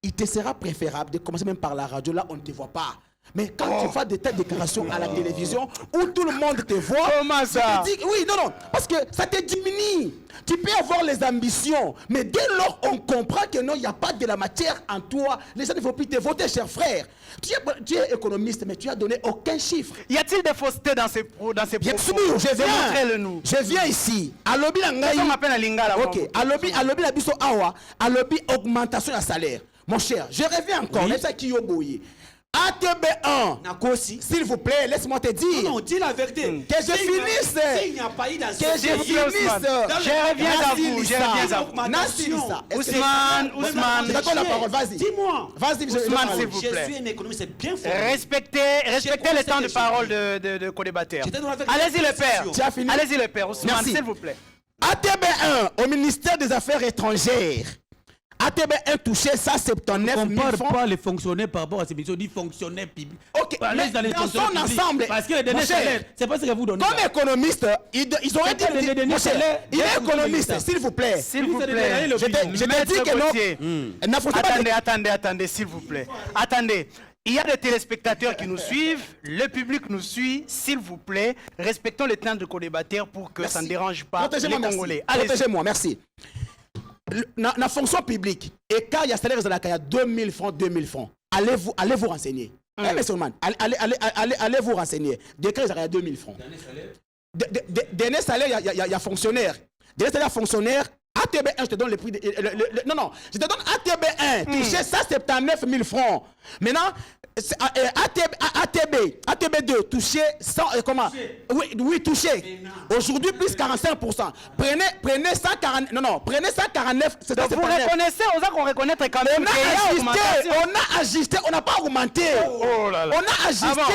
O: il te sera préférable de commencer même par la radio, là on ne te voit pas. Mais quand tu fais de telles déclarations à la télévision, où tout le monde te voit,
J: comment ça?
O: Oui, non, parce que ça te diminue. Tu peux avoir les ambitions, mais dès lors on comprend que non, il n'y a pas de la matière en toi, les gens ne vont plus te voter, cher frère. Tu es économiste, mais tu n'as donné aucun chiffre.
J: Y a-t-il des faussetés dans ces propos?
O: Bien sûr, je viens ici. À l'objet ok, à l'objet la biso awa, à l'objet augmentation de salaire. Mon cher, je reviens encore. Laisse qui yoboye. ATB1, s'il vous plaît, laisse-moi te dire.
L: Non, dis la vérité.
O: Que je finisse.
L: S'il n'y a pas eu
O: que je finisse.
J: Je reviens à vous. Ousmane.
O: D'accord la parole, vas-y.
L: Dis-moi.
O: Vas-y,
J: Ousmane, s'il vous plaît.
L: Je suis un économiste, c'est bien fort.
J: Respectez le temps de parole de co-débatteur. Allez-y le père. Allez-y le père. Ousmane, s'il vous plaît.
O: ATB1 au ministère des Affaires étrangères. ATB1 touché 179 000 francs.
N: On ne compare pas les fonctionnaires par rapport à ces missions, dit fonctionnaires publics.
O: Ok, mais dans son ensemble,
N: parce que les derniers salaires, c'est pas ce que vous donnez.
O: Comme économiste, ils ont été... Il est économiste, s'il vous plaît.
J: S'il vous plaît.
O: Je te dis que non...
J: Attendez, s'il vous plaît. Attendez. Il y a des téléspectateurs qui nous suivent, le public nous suit, s'il vous plaît, respectons le temps de co-débatteur pour que ça ne dérange pas les Congolais.
O: Protégez-moi, merci. La fonction publique, et quand il y a salaire il y a 2000 francs, allez vous renseigner. Allez vous renseigner. Décret, il y a 2000 francs. Dernier salaire, il y a fonctionnaire. Dernier salaire fonctionnaire, ATB1, je te donne le prix. Non, je te donne ATB1, touché 179 000 francs. Maintenant, ATB2, touché 100, comment? Oui, touché. Aujourd'hui, plus 45%. Prenez 140, prenez 149.
J: Vous reconnaissez, on a qu'on reconnaître quand même.
O: On a ajusté, on n'a pas augmenté. On a ajusté.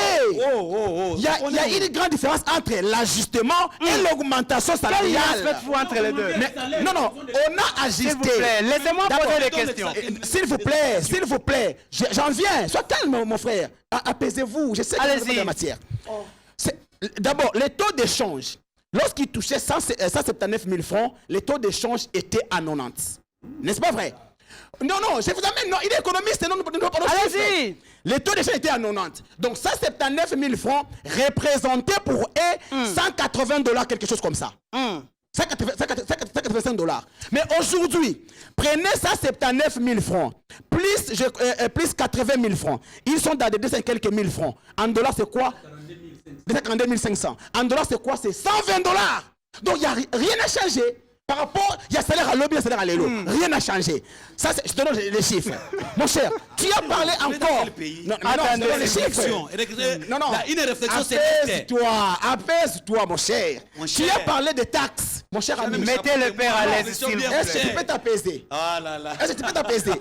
O: Il y a une grande différence entre l'ajustement et l'augmentation salariale.
J: Quelle faites-vous entre les deux?
O: Non, on a ajusté.
J: S'il vous plaît, laissez-moi poser des questions.
O: S'il vous plaît, j'en viens. Sois calme, mon frère. Apaisez-vous. Je sais que vous avez de la matière. D'abord, les taux d'échange. Lorsqu'il touchait 179 000 francs, les taux d'échange étaient à 90. N'est-ce pas vrai? Non, je vous amène. Non, il est économiste.
J: Allez-y.
O: Les taux d'échange étaient à 90. Donc 179 000 francs représentaient pour eux 180 $, quelque chose comme ça. 185 $. Mais aujourd'hui, prenez 179 000 francs, plus 80 000 francs. Ils sont dans des 200 et quelques mille francs. En dollars, c'est quoi? 242 500. En dollars, c'est quoi? C'est 120 $. Donc, il n'y a rien à changer. Par rapport, il y a salaire à l'eau, il y a salaire à l'élo. Rien n'a changé. Ça, je te donne les chiffres. Mon cher, tu as parlé encore. Non, je te donne les chiffres. Non,
L: une réflexion, c'est
O: apaise-toi, mon cher. Tu as parlé des taxes, mon cher ami.
J: Mettez le père à l'aise, s'il vous plaît.
O: Est-ce que tu peux t'apaiser?
L: Ah là là.
O: Est-ce que tu peux t'apaiser?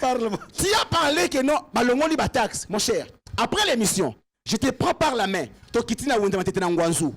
O: Parle-moi. Tu as parlé que non, balongo li ba taxe, mon cher. Après l'émission, je te prends par la main. To kitina wende matete na ngwanzu.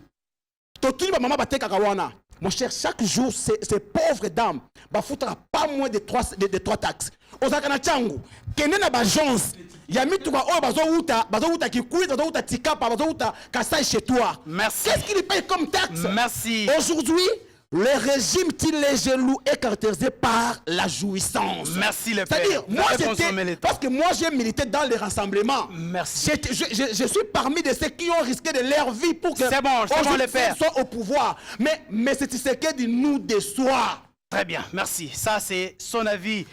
O: To tuli ba mama ba te kakawana. Mon cher, chaque jour, ces pauvres dames ba foutra pas moins de 3 taxes. Ozakana changu, kene na ba agence. Ya mituka oyo bazouta kikuita, bazouta tikapa, bazouta kasai chez toi.
J: Merci.
O: Qu'est-ce qu'il paye comme taxe?
J: Merci.
O: Aujourd'hui, le régime Tilé-Gelou est caractérisé par la jouissance.
J: Merci le père.
O: C'est-à-dire, moi j'étais, parce que moi j'ai milité dans les rassemblements.
J: Merci.
O: Je suis parmi de ceux qui ont risqué de leur vie pour que
J: c'est bon le père
O: soit au pouvoir. Mais c'est ce qui nous déçoit.
J: Très bien, merci. Ça c'est son avis.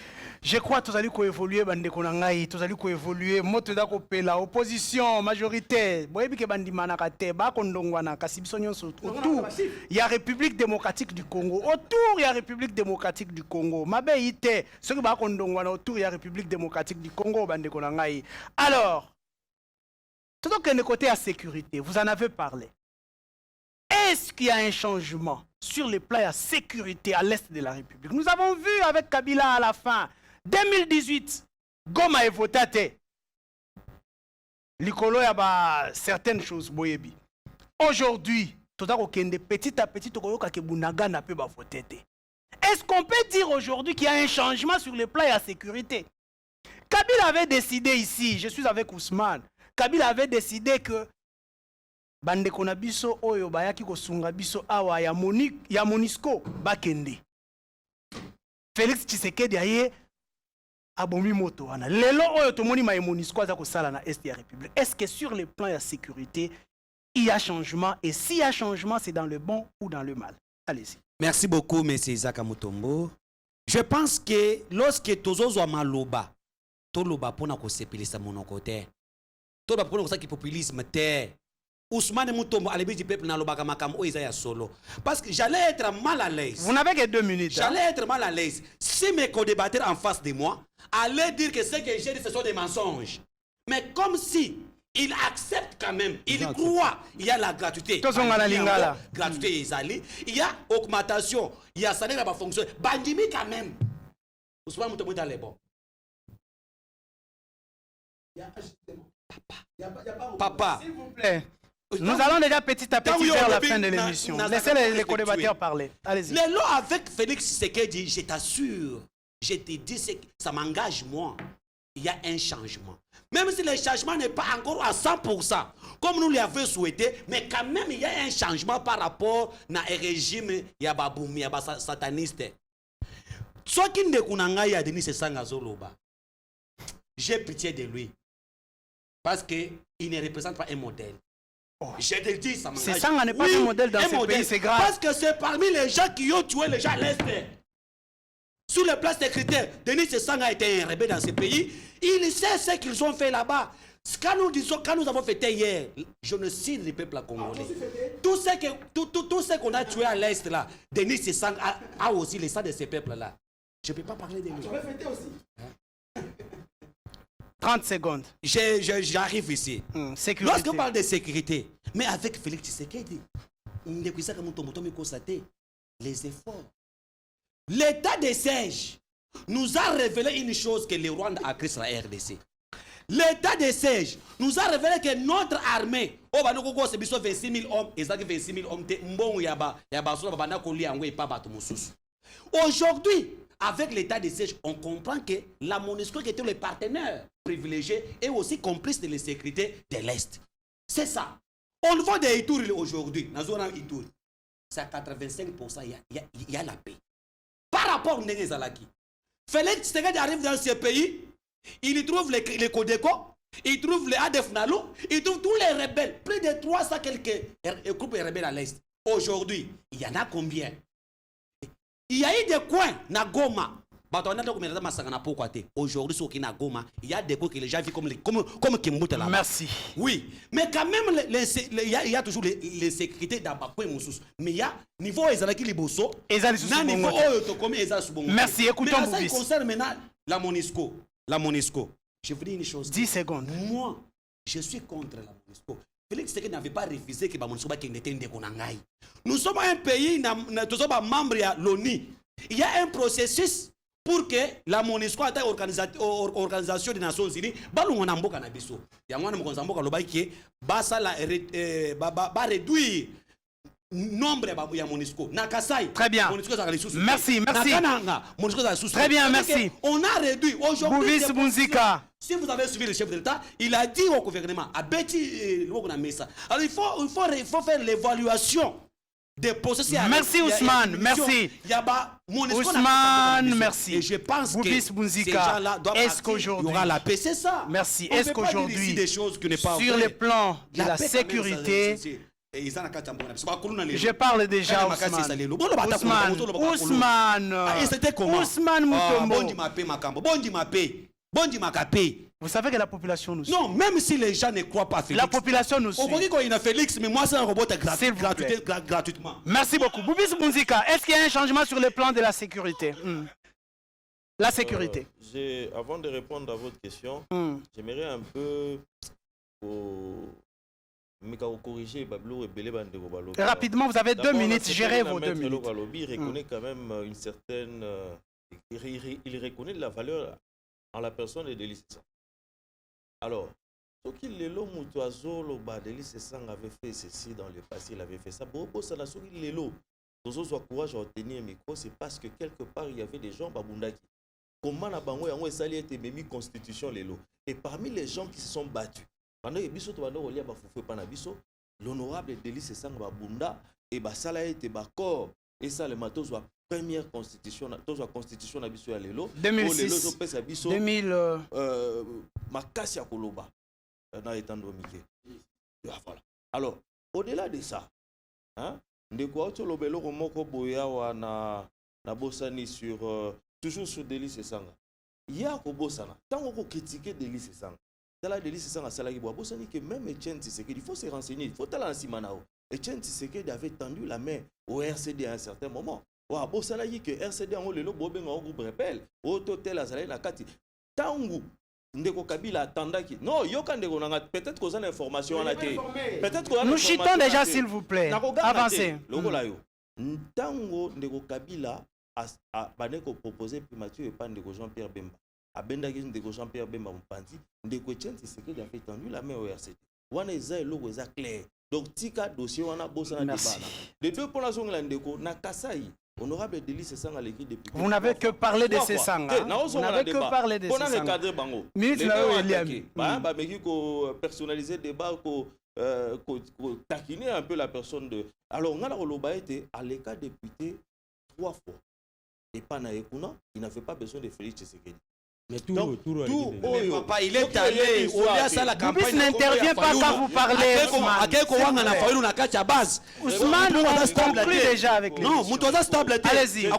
J: Je crois que tous allez évoluer, bandeko nangai, tous allez évoluer, motoda kopela, opposition, majorité. Boyebi ke bandi manakate, ba kondongwana kasibiso nyonso autour. Il y a République démocratique du Congo. Autour, il y a République démocratique du Congo. Mabe ite, ceux qui ba kondongwana autour, il y a République démocratique du Congo, bandeko nangai. Alors, tout le côté à sécurité, vous en avez parlé. Est-ce qu'il y a un changement sur les plans à sécurité à l'est de la République? Nous avons vu avec Kabila à la fin. 2018, Goma est voté. Likolo y a certaines choses, boyebi. Aujourd'hui, tout à petit à petit, est-ce qu'on peut dire aujourd'hui qu'il y a un changement sur les plans et la sécurité? Kabila avait décidé ici, je suis avec Ousmane, Kabila avait décidé que bande konabiso oyo bayaki kosunga biso awa ya Monisco bakende. Félix Tshisekedi aye abomi moto wana. Lelo oyo tomoni ma Monisco aza ko sala na est ya République. Est-ce que sur le plan de la sécurité il y a changement, et s'il y a changement c'est dans le bon ou dans le mal? Allez-y.
L: Merci beaucoup M. Isaac Mutombo. Je pense que lorsque tozozwa maloba toloba pona ko sepelisa monoko te. Toloba pona ko sa ki populisme te. Ousmane Mutombo à l'ébut du peuple n'a pas makam o Isaiah solo. Parce que j'allais être mal à l'aise.
J: Vous n'avez que 2 minutes.
L: J'allais être mal à l'aise. Si mes co-débatteurs en face de moi allaient dire que ce que j'ai dit ce sont des mensonges. Mais comme si il accepte quand même, il croit, il y a la gratuité. Gratuité Isali, il y a augmentation, il y a salaire à fonction. Bandimi quand même. Ousmane Mutombo dans les bons. Papa.
J: S'il vous plaît. Nous allons déjà petit à petit vers la fin de l'émission. Laissez les co-débatteurs parler. Allez-y.
L: Les lois avec Félix Tshisekedi, je t'assure, je te dis, ça m'engage moi. Il y a un changement. Même si le changement n'est pas encore à 100%, comme nous l'avons souhaité, mais quand même il y a un changement par rapport à un régime yababoumi, yaba sataniste. Ce qui ne kunanga ya Denis Sangazoloba, j'ai pitié de lui. Parce qu'il ne représente pas un modèle. Je te dis, ça m'engage.
J: C'est ça, on n'est pas un modèle dans ce pays, c'est grave.
L: Parce que c'est parmi les gens qui ont tué les gens à l'Est. Sur le plan sécuritaire, Denis Sanga a été un rebelle dans ce pays. Il sait ce qu'ils ont fait là-bas. Quand nous avons fêté hier, génocide du peuple congolais. Tout ce qu'on a tué à l'Est là, Denis Sanga a aussi le sang de ces peuples-là. Je ne peux pas parler de lui.
O: Tu peux fêter aussi.
J: 30 secondes.
L: J'arrive ici. Lorsqu'on parle de sécurité, mais avec Félix Tshisekedi, les efforts. L'état de siège nous a révélé une chose que le Rwanda a créé sur la RDC. L'état de siège nous a révélé que notre armée, c'est 26 000 hommes, et 26 000 hommes, aujourd'hui, avec l'état de siège, on comprend que la MONUSCO qui était le partenaire privilégié est aussi complice de la sécurité de l'Est. C'est ça. Au niveau de Ituri aujourd'hui, dans la zone Ituri, c'est à 85%, il y a la paix. Par rapport à Nengezalaki, Félix Tshisekedi arrive dans ce pays, il trouve les Codeco, il trouve les ADF Nalo, il trouve tous les rebelles, plus de 300 quelques groupes rebelles à l'Est. Aujourd'hui, il y en a combien? Il y a eu des coins, na Goma, Aujourd'hui, sur Kinagoma, il y a des cours que les gens vivent comme Kimbuta là.
J: Merci.
L: Oui, mais quand même, il y a toujours les sécurités d'Abakwe Moussous. Mais il y a niveau Ezalaki Liboso, niveau
J: merci, écoutons vous.
L: Ça concerne maintenant la Monisco. La Monisco. Je vous dis une chose.
J: 10 secondes.
L: Moi, je suis contre la Monisco. Félix Tshisekedi n'avait pas refusé que la Monisco soit Ndekonangai. Nous sommes un pays, nous sommes membres de l'ONU. Il y a un processus pour que la MONUSCO ait organisation des Nations Unies, balou na mboka na biso. Ya mwana mkonza mboka loba ki basa la réduire nombre ya MONUSCO. Na Kasai.
J: Très bien. Merci, merci. Très bien, merci.
L: On a réduit aujourd'hui.
J: Si
L: vous avez suivi le chef de l'État, il a dit au gouvernement, à Betty, alors il faut faire l'évaluation des processus.
J: Merci Ousmane, merci. Ousmane, merci.
L: Et je pense que ces
J: gens-là doivent
L: est-ce qu'aujourd'hui, il y aura la paix, c'est ça.
J: Merci. Est-ce qu'aujourd'hui, sur le plan de la sécurité, je parle déjà Ousmane Mutombo. Vous savez que la population nous suit.
L: Non, même si les gens ne croient pas Félix.
J: La population nous suit.
L: On dit qu'il y a Félix, mais moi c'est un robot gratuitement.
J: Merci beaucoup. Boubis Bunzika, est-ce qu'il y a un changement sur le plan de la sécurité? La sécurité.
M: Avant de répondre à votre question, j'aimerais un peu corriger
J: rapidement, vous avez 2 minutes, gérez vos 2 minutes.
M: Il reconnaît quand même une certaine... il reconnaît la valeur en la personne de Delis Sesanga. Alors, ce qu'il est l'homme ou oiseau, le Delis Sesanga avait fait ceci dans le passé, il avait fait ça. Bon, ça n'a pas été l'eau. Tous autres courage à obtenir un micro, c'est parce que quelque part il y avait des gens babundaki. Comment la bango yango esali été mis constitution lelo. Et parmi les gens qui se sont battus, pendant que biso to bando olia ba fufu pa na biso, l'honorable Delis Sesanga babunda et ba sala été bakor et ça le matos wa première constitution na biso ya lelo
J: 2006 2000
M: makasi ya koloba na etando mike. Voilà. Alors, au-delà de ça, hein, ndeko auto lobelo moko boya wa na bosani sur toujours sur Delis Sesanga. Ya ko bosana, tant on critiquer Delis Sesanga. Tala Delis Sesanga salaki bo bosani que même Etienne Tshisekedi, il faut se renseigner, il faut tala en simanao. Etienne Tshisekedi avait tendu la main au RCD à un certain moment. Wa bosala yi que RCD en lelo bobenga au groupe rebelle, au totel azali na kati. Tangu ndeko Kabila attendaki. Non, yoka ndeko nanga peut-être qu'on a l'information en été. Peut-être qu'on a
J: nous chitons déjà s'il vous plaît. Avancez.
M: Logola yo. Tango ndeko Kabila a baneko proposer primature et pas ndeko Jean-Pierre Bemba. Abendaki ndeko Jean-Pierre Bemba mpanzi, ndeko Etienne Tshisekedi a fait tendu la main au RCD. Wana eza logo eza clair. Donc tika dossier wana bossa na débat. Les deux pour la zone la ndeko na Kasai. Honorable Delis Sesanga l'équipe depuis.
J: Vous n'avez que parlé de Sesanga.
M: Vous n'avez que parlé de Sesanga. On a recadré bango.
J: Minute là William.
M: Bah mais qui personnaliser débat ko taquiner un peu la personne de. Alors on a la Roloba été à l'écart député 3 fois. Et pas na Ekuna, il n'avait pas besoin de Félix Tshisekedi.
N: Mais tout
L: papa, il est allé au lieu ça la campagne.
J: Boubis n'intervient pas quand vous parlez. Ousmane, on conclut déjà avec lui.
L: Non, Moutoza stable.
J: Allez-y.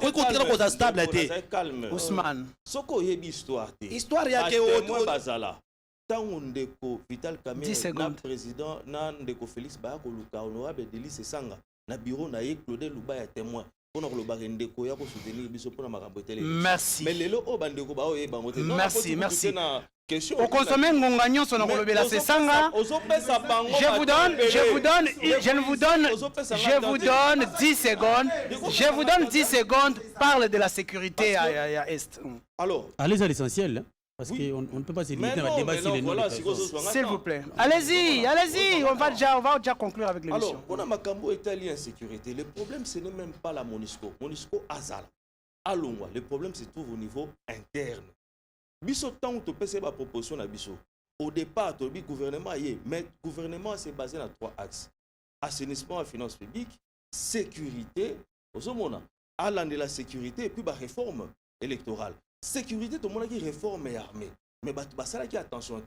M: Calme.
J: Ousmane.
M: Soko yebi histoire.
L: Histoire ya ke
M: au bazala. Tango ndeko Vital Kamerhe na président na ndeko Félix Bayako Luka honorable Delis Sesanga na bureau na ye Claude Luba ya témoin.
J: Merci. Merci, merci.
M: Au
J: consommé ngongagnon son englobé la Sesanga. Je vous donne 10 secondes. Je vous donne 10 secondes. Parle de la sécurité à Est.
M: Alors,
N: allez à l'essentiel. Parce qu'on ne peut pas se limiter à débat sur les noms.
J: S'il vous plaît. Allez-y, allez-y. On va déjà conclure avec l'émission.
M: Alors, on a Makambo italien en sécurité. Le problème, ce n'est même pas la MONUSCO. MONUSCO Azala. Allons, le problème se trouve au niveau interne. Biso tant que tu peux ma proposition à Biso. Au départ, le gouvernement mais le gouvernement s'est basé sur 3 axes. Assainissement et finances publiques, sécurité, allant de la sécurité et puis la réforme électorale. Sécurité, tout le monde qui réforme et armée. Mais ça qui attention.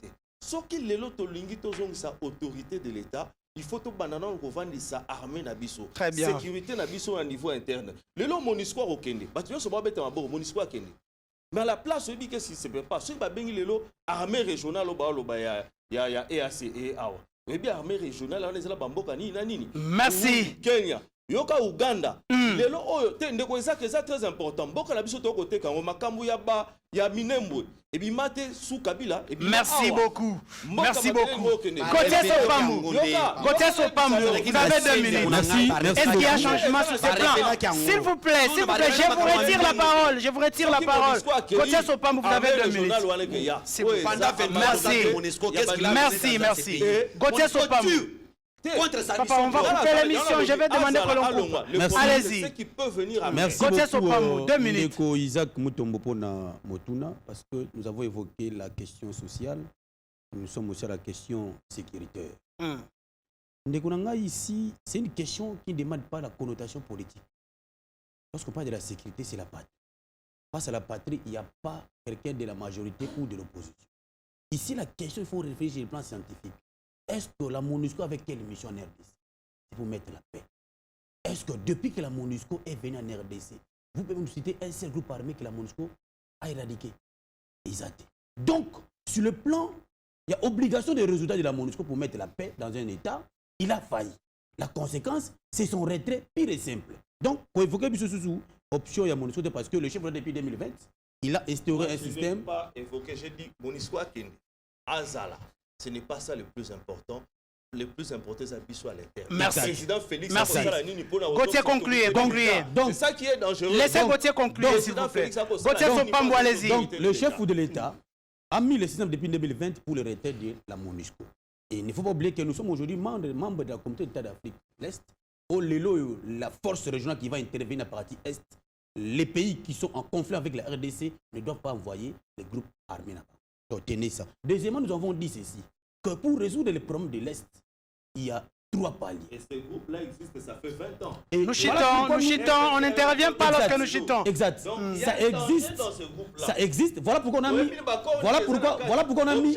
M: Ce qui est l'autre sa autorité de l'État, il faut que banana on vende sa armée na biso.
J: Très bien.
M: Sécurité na biso à niveau interne. Le lot MONUSCO au Kenya. Bah tu vois ce moment bête en bord MONUSCO à Kenya. Mais à la place, je dis que si c'est pas, ceux qui ont armée régionale, il y a EAC et AWA. Mais bien, armée régionale, on est là, Bamboka, Nini.
J: Merci.
M: Kenya. Yoka Uganda. Lelo oyo te ndeko ezaka eza très important. Mboka na biso to côté kango makambu ya Minembwe. Et bi mate sous Kabila et
J: merci beaucoup. Merci beaucoup. Gauthier Sopamou, vous avez 2 minutes. Merci. Est-ce qu'il y a un changement sur ce plan? S'il vous plaît, je vous retire la parole. Je vous retire la parole. Gauthier Sopamou, vous avez 2 minutes. Merci. Merci. Gauthier Sopamou. Papa, on va couper l'émission, je vais demander que l'on coupe. Allez-y.
N: Merci beaucoup, 2 minutes. Isaac Mutombo Pona Motuna, parce que nous avons évoqué la question sociale, nous sommes aussi à la question sécuritaire. Ndekonanga ici, c'est une question qui ne demande pas la connotation politique. Lorsqu'on parle de la sécurité, c'est la patrie. Face à la patrie, il n'y a pas quelqu'un de la majorité ou de l'opposition. Ici, la question, il faut réfléchir sur le plan scientifique. Est-ce que la MONUSCO avec quelle mission en RDC? C'est pour mettre la paix. Est-ce que depuis que la MONUSCO est venue en RDC, vous pouvez nous citer un seul groupe armé que la MONUSCO a éradiqué? Isate. Donc, sur le plan, il y a obligation des résultats de la MONUSCO pour mettre la paix dans un État. Il a failli. La conséquence, c'est son retrait pire et simple. Donc, pour évoquer sous option, il y a MONUSCO parce que le chef depuis 2020, il a instauré un système.
M: Je n'ai pas évoqué, j'ai dit MONUSCO a Kende. Azala. Ce n'est pas ça le plus important. Le plus important, c'est à l'intérieur.
J: Merci.
M: Le président Félix.
J: Merci. Gauthier, concluez.
M: C'est ça qui est dangereux.
J: Laissez Gauthier conclure, s'il vous plaît. Gauthier Sopamou, allez-y.
N: Donc, le chef de l'État a mis le système depuis 2020 pour le retrait de la MONUSCO. Et il ne faut pas oublier que nous sommes aujourd'hui membres de la communauté d'État d'Afrique de l'Est. Au Lelo, la force régionale qui va intervenir à la partie Est, les pays qui sont en conflit avec la RDC ne doivent pas envoyer les groupes armés là-bas. Donc, tenez ça. Deuxièmement, nous avons dit ceci, que pour résoudre les problèmes de l'Est, il y a 3 paliers.
M: Et ces groupes-là existent, ça fait 20 ans.
N: Et
J: nous chitons, on n'intervient pas lorsque nous chitons.
N: Exact. Ça existe. Ça existe. Voilà pourquoi on a mis. Voilà pourquoi on a mis.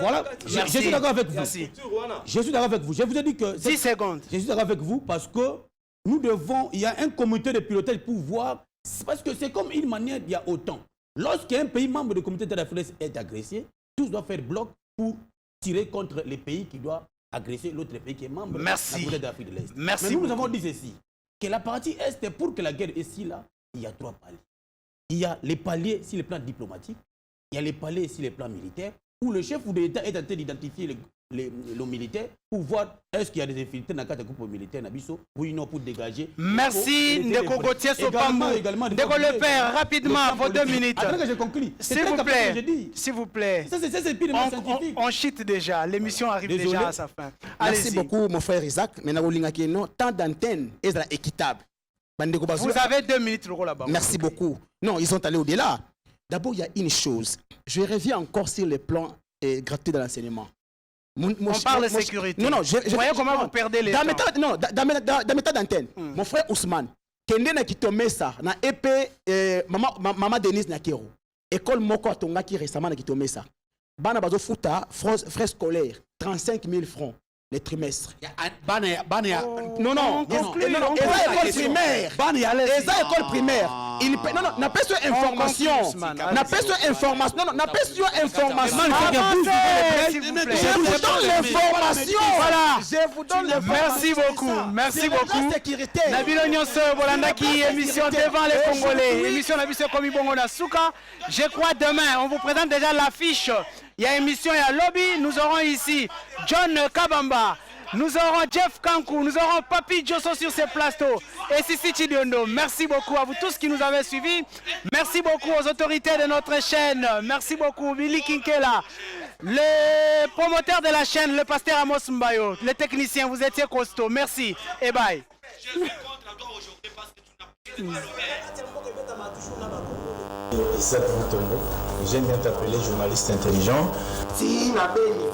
N: Voilà. Je suis d'accord avec vous. Je suis d'accord avec vous. Je vous ai dit que.
J: 10 secondes.
N: Je suis d'accord avec vous parce que nous devons. Il y a un comité de pilotage pour voir. Parce que c'est comme une manière, il y a autant. Lorsqu'un pays membre du comité d'affaires est agressé, tous doivent faire bloc pour tirer contre les pays qui doivent agresser l'autre pays qui est membre de la communauté d'Afrique de l'Est.
J: Merci.
N: Mais nous avons dit ceci, que la partie Est, pour que la guerre est ici, là, il y a 3 paliers. Il y a les paliers sur le plan diplomatique, il y a les paliers sur le plan militaire, où le chef de l'État est en train d'identifier les militaires pour voir est-ce qu'il y a des infiltrés dans 4 groupes militaires oui non pour dégager.
J: Merci Ndeko Gauthier Sopamou. Ndeko le père, rapidement, vos 2 minutes.
N: Attends que je conclue.
J: S'il vous plaît.
N: Ça c'est pire scientifique.
J: On chite déjà, l'émission arrive déjà à sa fin.
O: Merci beaucoup mon frère Isaac. Maintenant, tant d'antennes est équitable.
J: Vous avez 2 minutes là-bas.
O: Merci beaucoup. Non, ils sont allés au-delà. D'abord, il y a une chose. Je reviens encore sur le plan gratuit de l'enseignement.
J: On parle de sécurité.
O: Non,
J: vous voyez comment vous perdez les temps.
O: Dans mes tas d'antenne, mon frère Ousmane, Kende na Kitomesa, na EP, Maman Denise Nakero, école Moko Atongaki récemment na Kitomesa. Bana Bazo Futa, frais scolaires, 35 000 francs les trimestres. Non, école primaire. École primaire. Non, n'a pas sur information. N'a pas sur information. Non, n'a pas sur information. Je vous donne l'information.
J: Voilà. Je vous donne l'information. Merci beaucoup. Nabilo Nyonso, Bolandaki, émission devant les Congolais. Émission Nabilo Komi Bongo Nasuka. Je crois demain, on vous présente déjà l'affiche. Il y a émission, il y a lobby. Nous aurons ici John Kabamba. Nous aurons Jeff Kankou. Nous aurons Papi Djosso sur ces plateaux. Et Sissi Chidiondo. Merci beaucoup à vous tous qui nous avez suivis. Merci beaucoup aux autorités de notre chaîne. Merci beaucoup Billy Kinkela. Le promoteur de la chaîne, le pasteur Amos Mbayo. Les techniciens, vous étiez costauds. Merci et bye.
A: Isaac Mutombo, j'aime bien t'appeler journaliste intelligent.
B: Tina Beni,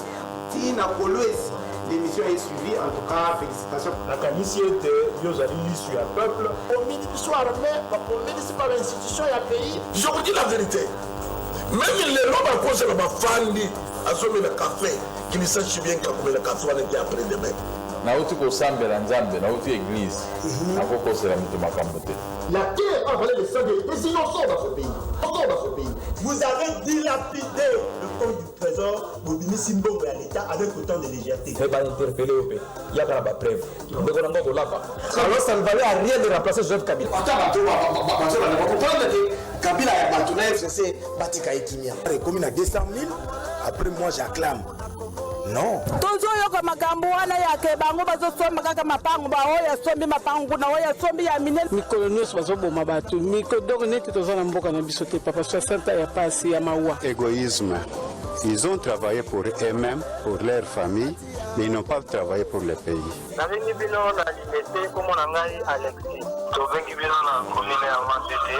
B: Tina Kolwezi, l'émission est suivie, en tout cas, félicitations.
C: La commission était, yo zali l'issue à peuple, au ministère armé, au ministère institution et à pays.
P: Je vous dis la vérité, même les lobes à cause de ma famille, à ce moment le café, qui ne sache bien qu'il y a le café qui après demain.
E: nauti kosambela nzambe nauti église nakokosela moto makambo te.
F: La terre a volé le sang des innocents dans ce pays. Vous avez dilapidé le compte du trésor Bobini Simbongo à l'État avec autant de légèreté.
A: Il va interpeller au pays. Il y a la preuve. Alors ça ne valait à rien de remplacer Joseph Kabila.
B: Kabila a battu la FCC, Batika et Kimia.
O: Commune à 200 000, après moi j'acclame. Non.
Q: tozoyoka makambo wana yake bango bazosomba kaka mapango baoya sombi mapango na oya sombi ya minene mikolo nyonso bazoboma bato mikodoko neti toza na mboka na biso te papa 60 ya pasi ya mawa.
H: Égoïsme. Ils ont travaillé pour eux-mêmes, pour leur famille, mais ils n'ont pas travaillé pour le pays.
I: nabengi bino na limete komo na ngai Alexis tobengi bino na commune ya Matete.